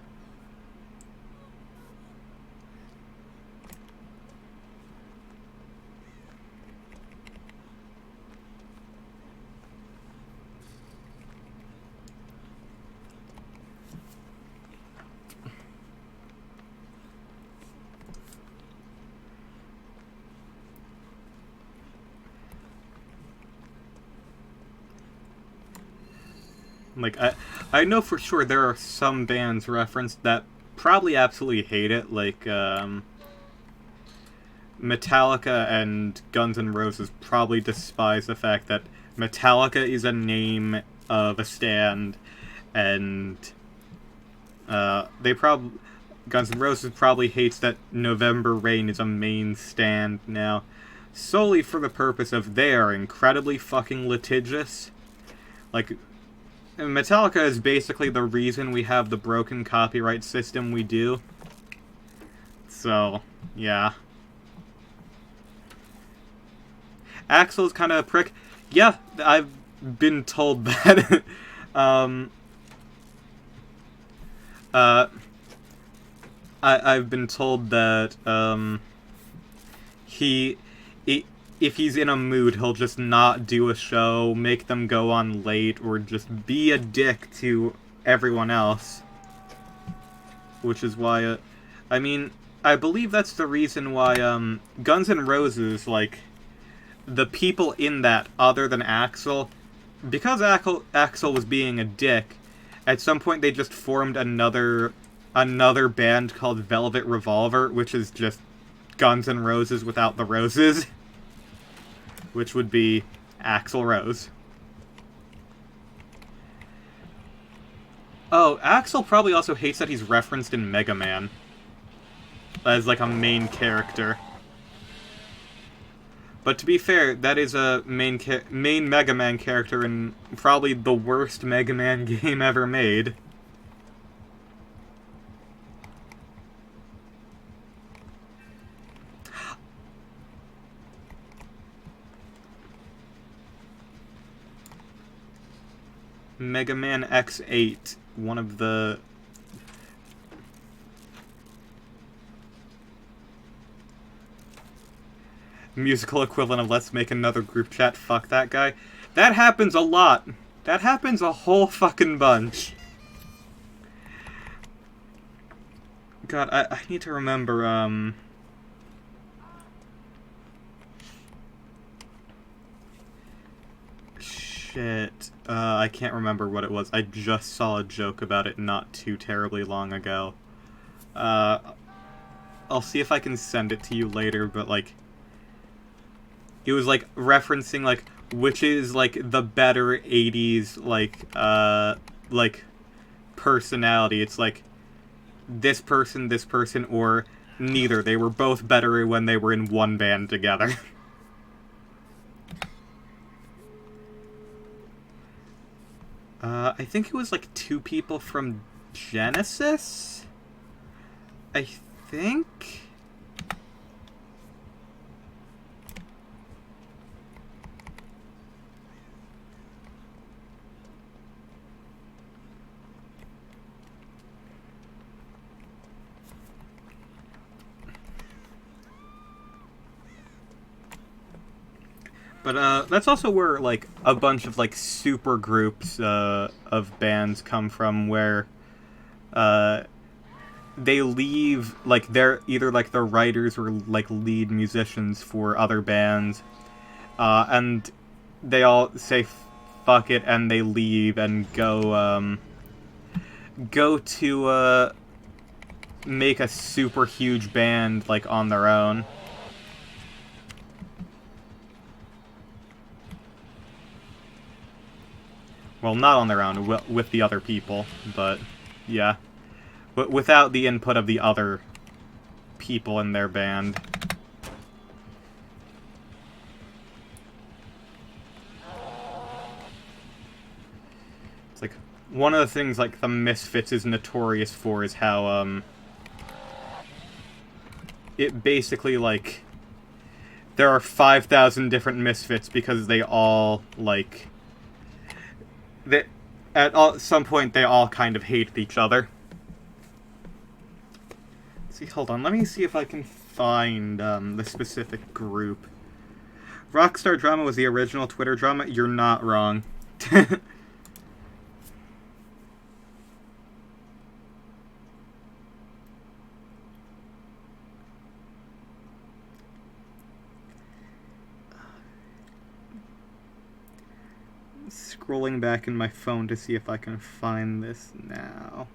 Like, I know for sure there are some bands referenced that probably absolutely hate it, like, Metallica and Guns N' Roses probably despise the fact that Metallica is a name of a stand, and, Guns N' Roses probably hates that November Rain is a main stand now, solely for the purpose of they are incredibly fucking litigious. Like, Metallica is basically the reason we have the broken copyright system we do. So, yeah. Axl's kind of a prick. Yeah, I've been told that. I've been told that, if he's in a mood, he'll just not do a show, make them go on late, or just be a dick to everyone else. Which is why, I mean, I believe that's the reason why, Guns N' Roses, like, the people in that, other than Axl, because Axl was being a dick, at some point they just formed another band called Velvet Revolver, which is just Guns N' Roses without the roses. Which would be Axl Rose. Oh, Axel probably also hates that he's referenced in Mega Man as, like, a main character. But to be fair, that is a main Mega Man character in probably the worst Mega Man game ever made. Mega Man X8, one of the... musical equivalent of let's make another group chat, fuck that guy. That happens a lot. That happens a whole fucking bunch. God, I need to remember, shit. I can't remember what it was. I just saw a joke about it not too terribly long ago. I'll see if I can send it to you later, but, like... it was, like, referencing, like, which is, like, the better 80s, like, personality. It's, like, this person, or neither. They were both better when they were in one band together. I think it was, like, 2 people from Genesis? I think? But, that's also where, like, a bunch of, like, super groups, of bands come from, where, they leave, like, they're either, like, the writers or, like, lead musicians for other bands, and they all say fuck it, and they leave and go to, make a super huge band, like, on their own. Well, not on their own, with the other people, but, yeah. Without the input of the other people in their band. It's like, one of the things, like, the Misfits is notorious for is how, it basically, like, there are 5,000 different Misfits because they all, like... at some point, they all kind of hated each other. See, hold on. Let me see if I can find the specific group. Rockstar Drama was the original Twitter drama. You're not wrong. Scrolling back in my phone to see if I can find this now.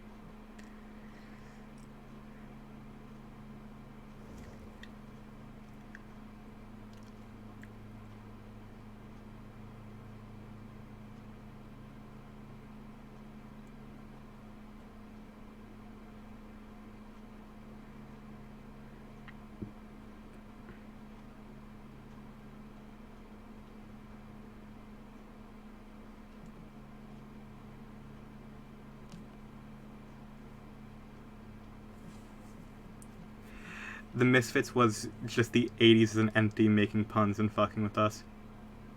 The Misfits was just the 80s as an entity making puns and fucking with us.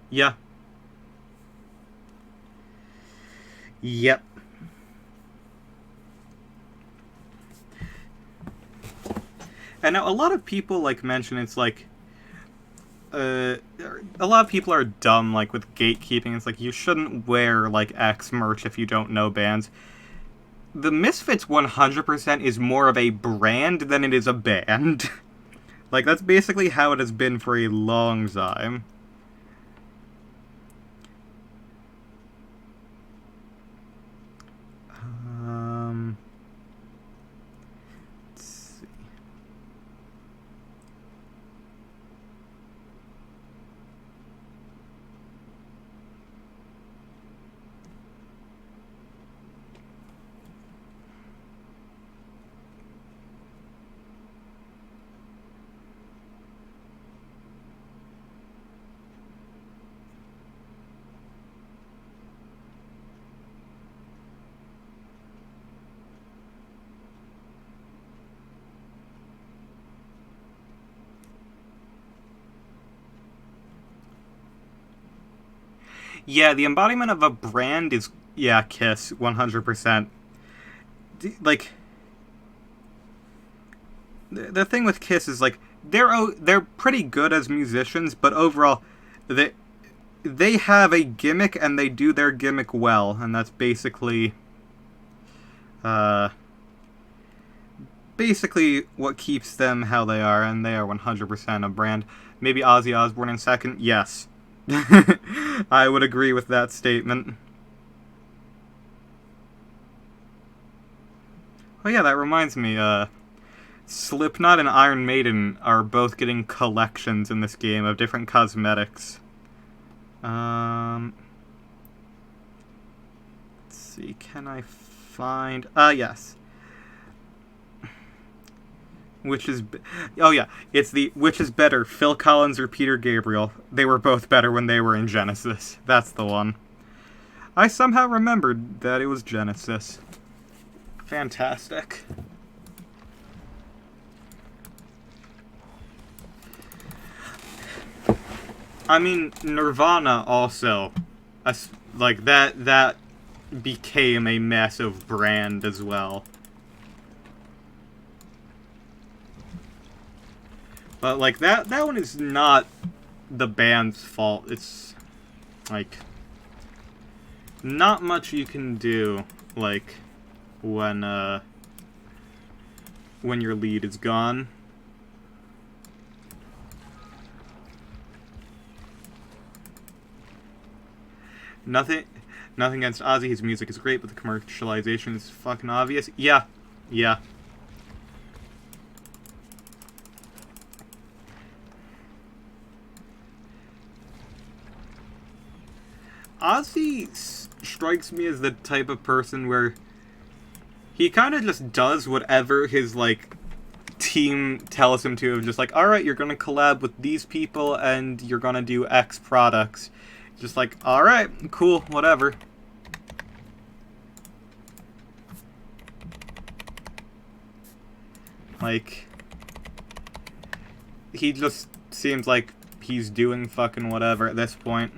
Yeah. Yep. And now a lot of people, like, mention it's like... a lot of people are dumb, like, with gatekeeping. It's like, you shouldn't wear, like, X merch if you don't know bands. The Misfits 100% is more of a brand than it is a band. Like, that's basically how it has been for a long time. Let's see. Yeah, the embodiment of a brand is, yeah, Kiss, 100%. Like, the thing with Kiss is, like, they're pretty good as musicians, but overall, they have a gimmick and they do their gimmick well, and that's uh, basically what keeps them how they are, and they are 100% a brand. Maybe Ozzy Osbourne in second? Yes. I would agree with that statement. Oh yeah, that reminds me, Slipknot and Iron Maiden are both getting collections in this game of different cosmetics. Let's see, can I find... yes. Oh yeah, it's the which is better, Phil Collins or Peter Gabriel. They were both better when they were in Genesis. That's the one. I somehow remembered that it was Genesis. Fantastic. I mean, Nirvana also, like that became a massive brand as well. But like that one is not the band's fault. It's like not much you can do, like when your lead is gone. Nothing against Ozzy. His music is great, but the commercialization is fucking obvious. Yeah. Yeah. Ozzy strikes me as the type of person where he kind of just does whatever his, like, team tells him to. Just like, alright, you're gonna collab with these people and you're gonna do X products. Just like, alright, cool, whatever. Like, he just seems like he's doing fucking whatever at this point.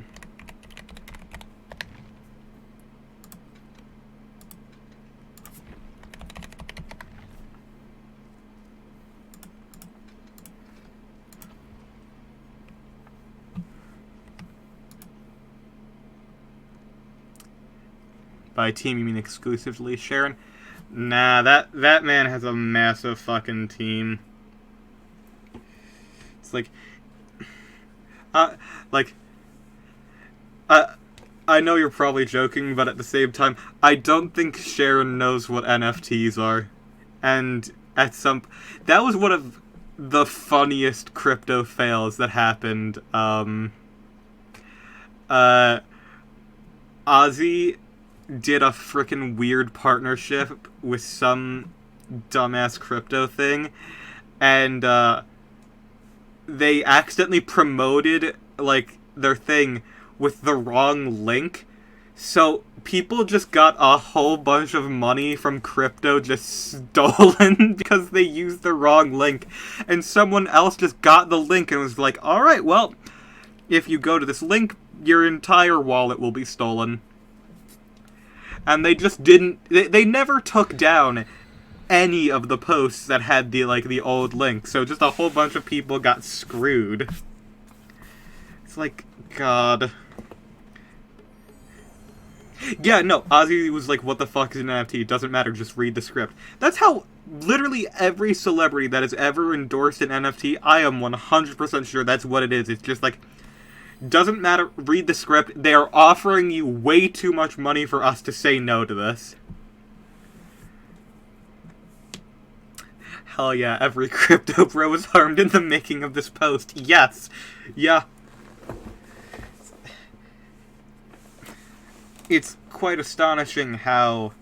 By team, you mean exclusively Sharon? Nah, that man has a massive fucking team. It's like, like, I know you're probably joking, but at the same time, I don't think Sharon knows what NFTs are. And that was one of the funniest crypto fails that happened. Ozzy did a frickin' weird partnership with some dumbass crypto thing, and they accidentally promoted, like, their thing with the wrong link, so people just got a whole bunch of money from crypto just stolen because they used the wrong link, and someone else just got the link and was like, alright, well, if you go to this link, your entire wallet will be stolen. And they just didn't... They never took down any of the posts that had the old link. So just a whole bunch of people got screwed. It's like, God. Yeah, no, Ozzy was like, what the fuck is an NFT? It doesn't matter, just read the script. That's how literally every celebrity that has ever endorsed an NFT, I am 100% sure that's what it is. It's just like... Doesn't matter, read the script. They are offering you way too much money for us to say no to this. Hell yeah, every crypto bro was harmed in the making of this post. Yes. Yeah. It's quite astonishing how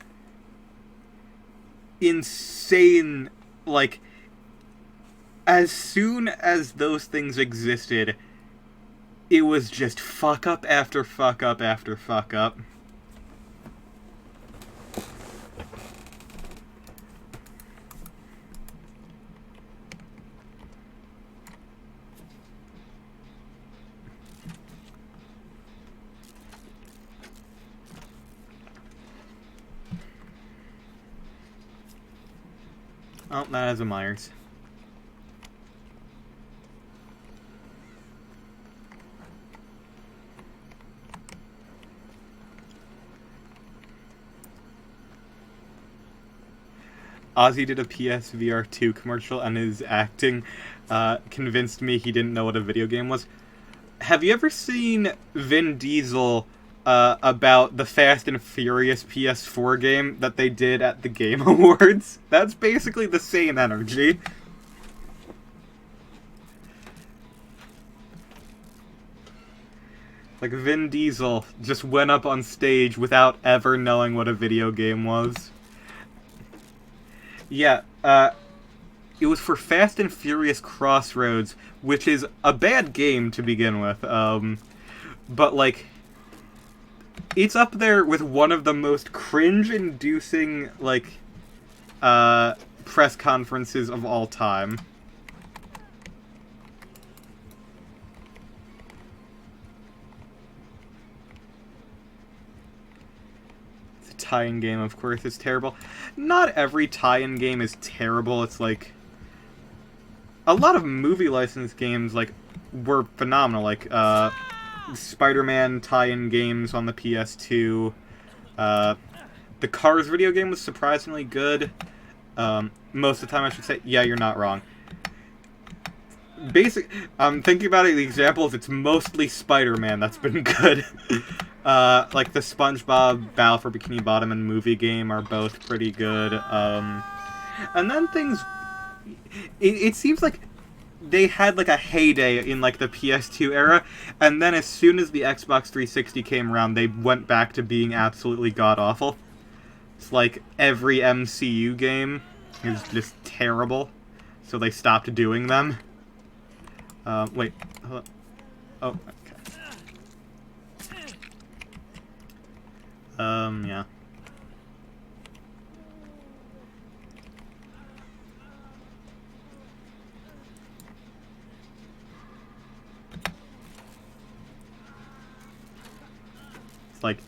insane, like, as soon as those things existed, it was just fuck up after fuck up after fuck up. Oh, that has a Myers. Ozzy did a PSVR 2 commercial, and his acting convinced me he didn't know what a video game was. Have you ever seen Vin Diesel about the Fast and Furious PS4 game that they did at the Game Awards? That's basically the same energy. Like, Vin Diesel just went up on stage without ever knowing what a video game was. Yeah, it was for Fast and Furious Crossroads, which is a bad game to begin with, but, like, it's up there with one of the most cringe-inducing, like, press conferences of all time. Tie-in game, of course, is terrible. Not every tie-in game is terrible. It's like a lot of movie license games like were phenomenal. Like Spider-Man tie-in games on the PS2. The Cars video game was surprisingly good. Most of the time, I should say. Yeah, you're not wrong. Thinking about it, the examples, it's mostly Spider-Man that's been good. Like the SpongeBob Battle for Bikini Bottom and movie game are both pretty good. And then things... It seems like they had like a heyday in like the PS2 era, and then as soon as the Xbox 360 came around, they went back to being absolutely god-awful. It's like every MCU game is just terrible, so they stopped doing them. Wait. Hold on. Oh, okay. Yeah. It's like,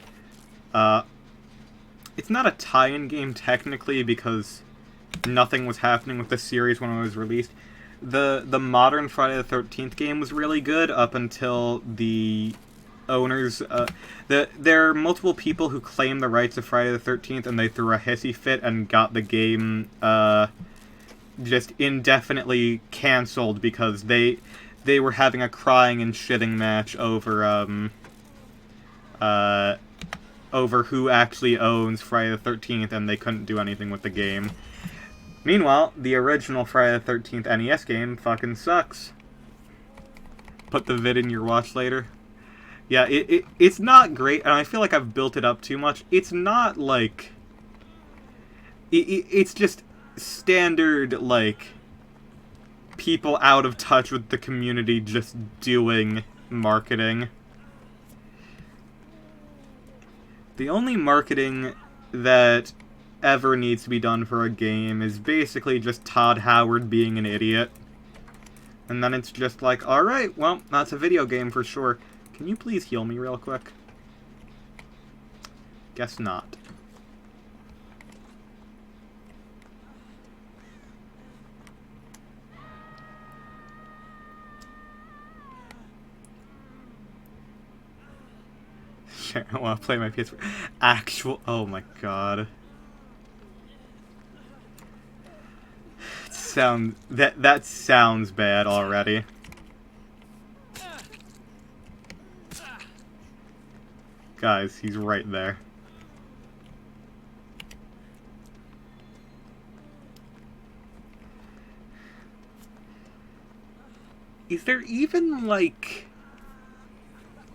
it's not a tie-in game technically because nothing was happening with the series when it was released. The modern Friday the 13th game was really good up until the owners... there are multiple people who claim the rights of Friday the 13th, and they threw a hissy fit and got the game just indefinitely cancelled because they were having a crying and shitting match over who actually owns Friday the 13th, and they couldn't do anything with the game. Meanwhile, the original Friday the 13th NES game fucking sucks. Put the vid in your watch later. Yeah, it's not great, and I feel like I've built it up too much. It's not, like... It's just standard, like, people out of touch with the community just doing marketing. The only marketing that ever needs to be done for a game is basically just Todd Howard being an idiot. And then it's just like, alright, well, that's a video game for sure. Can you please heal me real quick? Guess not. Sure, I want to play my PS4. Actual... Oh my god. That sounds bad already. Guys, he's right there. Is there even, like...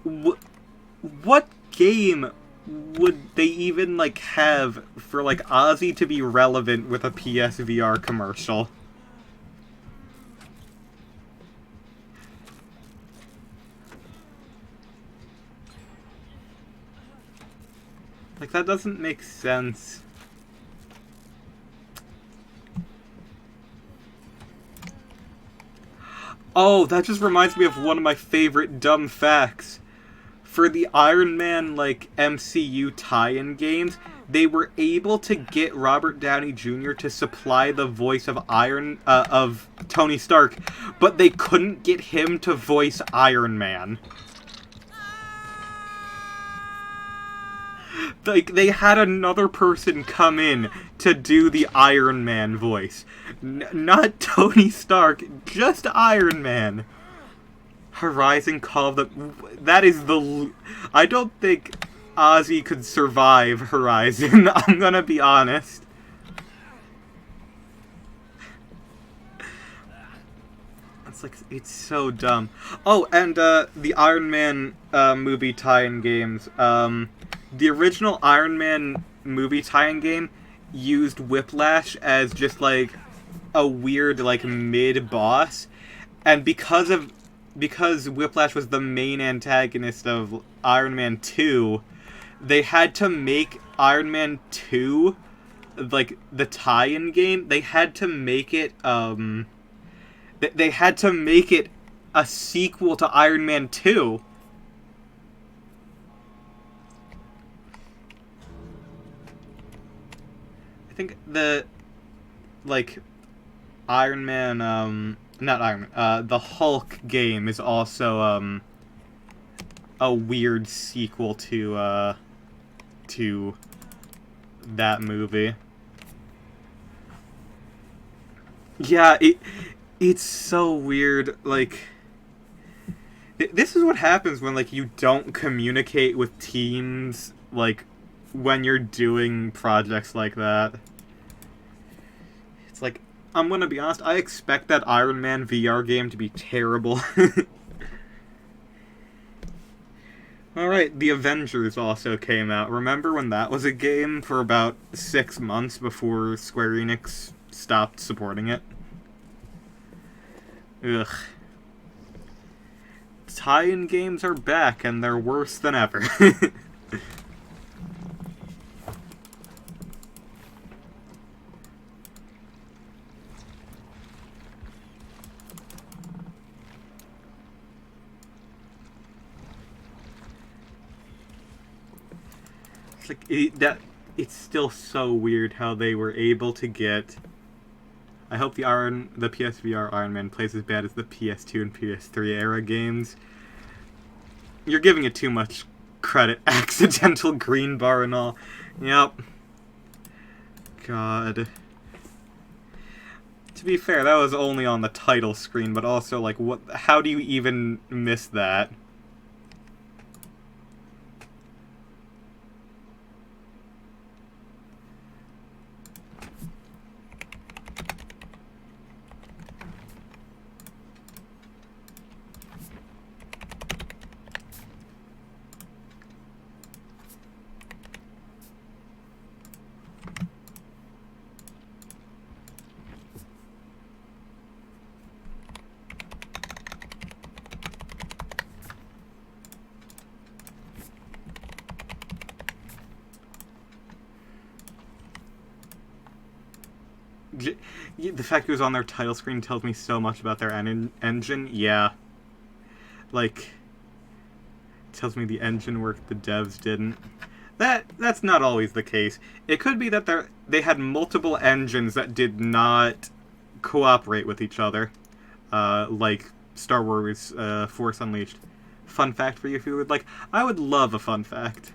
What game would they even, like, have for, like, Ozzy to be relevant with a PSVR commercial? Like, that doesn't make sense. Oh, that just reminds me of one of my favorite dumb facts. for the Iron Man, like, MCU tie-in games, they were able to get Robert Downey Jr. to supply the voice of of Tony Stark, but they couldn't get him to voice Iron Man. Like, they had another person come in to do the Iron Man voice. Not Tony Stark, just Iron Man. Horizon Call of the... That is the... I don't think Ozzy could survive Horizon, I'm gonna be honest. It's like, it's so dumb. Oh, and the Iron Man movie tie-in games. The original Iron Man movie tie-in game used Whiplash as just, like, a weird, like, mid-boss. And because Whiplash was the main antagonist of Iron Man 2, they had to make Iron Man 2, like, the tie-in game, they had to make it, they had to make it a sequel to Iron Man 2. I think the, like, Iron Man, not Iron Man, the Hulk game is also, a weird sequel to that movie. Yeah, it's so weird, like, this is what happens when, like, you don't communicate with teams, like, when you're doing projects like that. It's like, I'm gonna be honest, I expect that Iron Man VR game to be terrible. Alright, The Avengers also came out. Remember when that was a game for about 6 months before Square Enix stopped supporting it? Ugh. Tie-in games are back, and they're worse than ever. It's still so weird how they were able to get... I hope the PSVR Iron Man plays as bad as the PS2 and PS3 era games. You're giving it too much credit. Accidental green bar and all. Yep. God. To be fair, that was only on the title screen, but also, like, what? How do you even miss that? The fact it was on their title screen tells me so much about their engine. Yeah. Like, tells me the engine worked, the devs didn't. That's not always the case. It could be that they had multiple engines that did not cooperate with each other. Like Star Wars Force Unleashed. Fun fact for you if you would like. I would love a fun fact.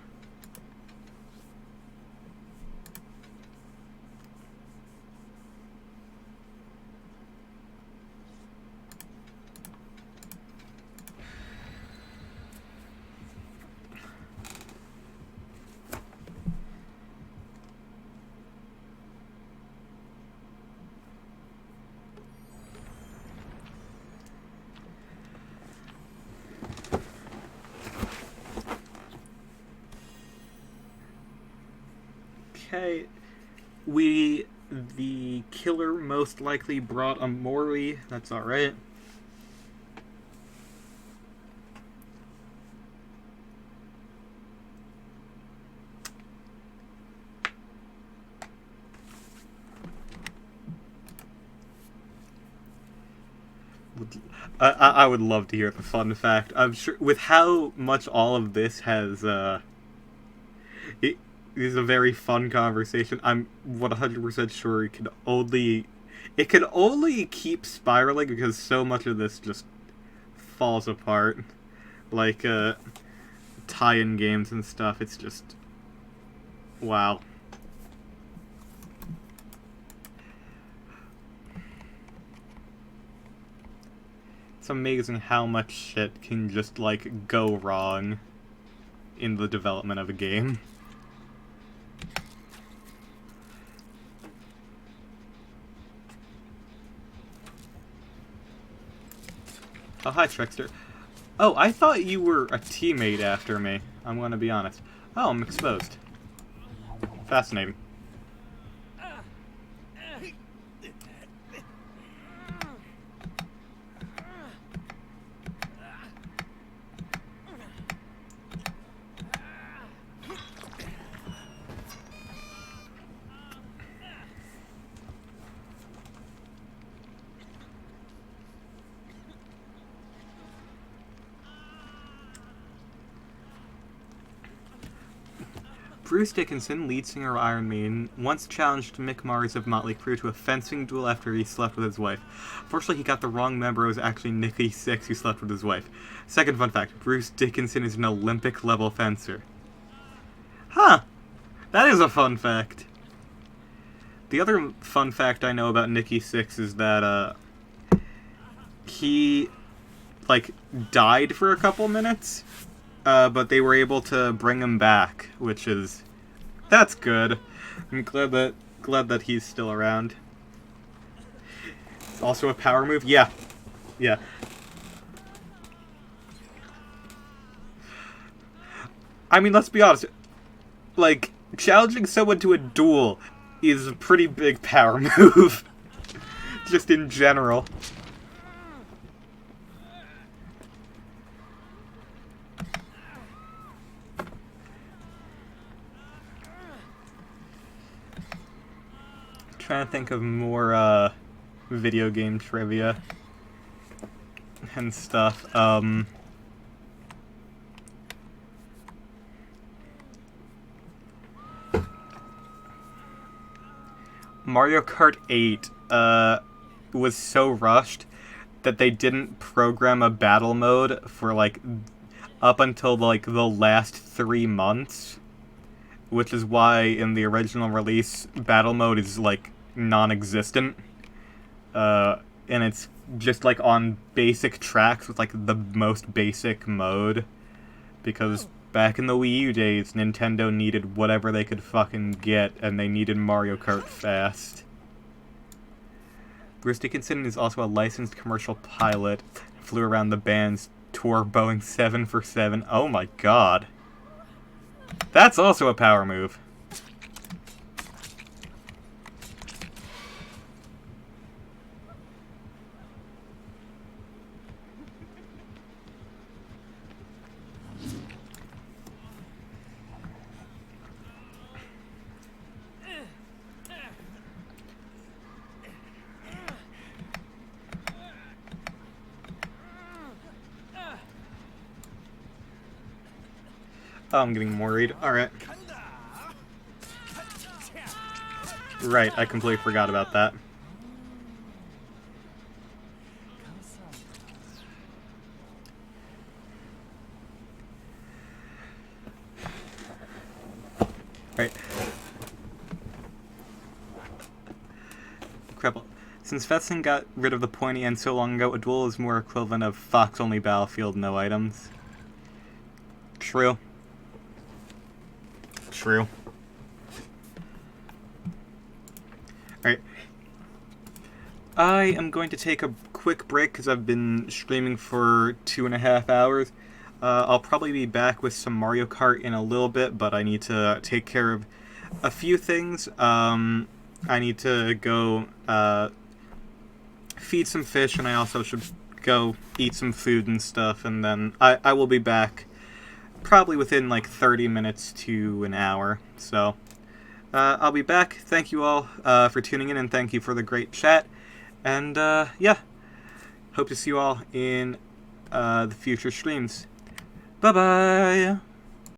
Okay, the killer most likely brought a Mori. That's alright. I would love to hear the fun fact. I'm sure with how much all of this has it is a very fun conversation. I'm 100% sure it can only keep spiraling because so much of this just falls apart. Like tie-in games and stuff. It's just wow. It's amazing how much shit can just, like, go wrong in the development of a game. Oh, hi, Trickster. Oh, I thought you were a teammate after me. I'm gonna be honest. Oh, I'm exposed. Fascinating. Bruce Dickinson, lead singer of Iron Maiden, once challenged Mick Mars of Motley Crue to a fencing duel after he slept with his wife. Fortunately, he got the wrong member. It was actually Nikki Sixx who slept with his wife. Second fun fact, Bruce Dickinson is an Olympic-level fencer. Huh. That is a fun fact. The other fun fact I know about Nikki Sixx is that, he, like, died for a couple minutes. But they were able to bring him back, which is... that's good. I'm glad that he's still around. Also a power move? Yeah. Yeah. I mean, let's be honest. Like, challenging someone to a duel is a pretty big power move. Just in general. Trying to think of more video game trivia and stuff. Mario Kart 8 was so rushed that they didn't program a battle mode for like up until like the last 3 months, which is why in the original release battle mode is like non-existent, and it's just like on basic tracks with like the most basic mode, because back in the Wii U days Nintendo needed whatever they could fucking get, and they needed Mario Kart fast. Bruce Dickinson is also a licensed commercial pilot, flew around the band's tour Boeing 747. Oh my god. That's also a power move. Oh, I'm getting worried. Alright. Right, I completely forgot about that. Right. Cripple. Since Fessin got rid of the pointy end so long ago, a duel is more equivalent of Fox-only battlefield, no items. True. True. Alright. I am going to take a quick break because I've been streaming for 2.5 hours. I'll probably be back with some Mario Kart in a little bit, but I need to take care of a few things. I need to go feed some fish, and I also should go eat some food and stuff, and then I will be back probably within like 30 minutes to an hour. So I'll be back. Thank you all for tuning in, and thank you for the great chat. And yeah, hope to see you all in the future streams. Bye-bye!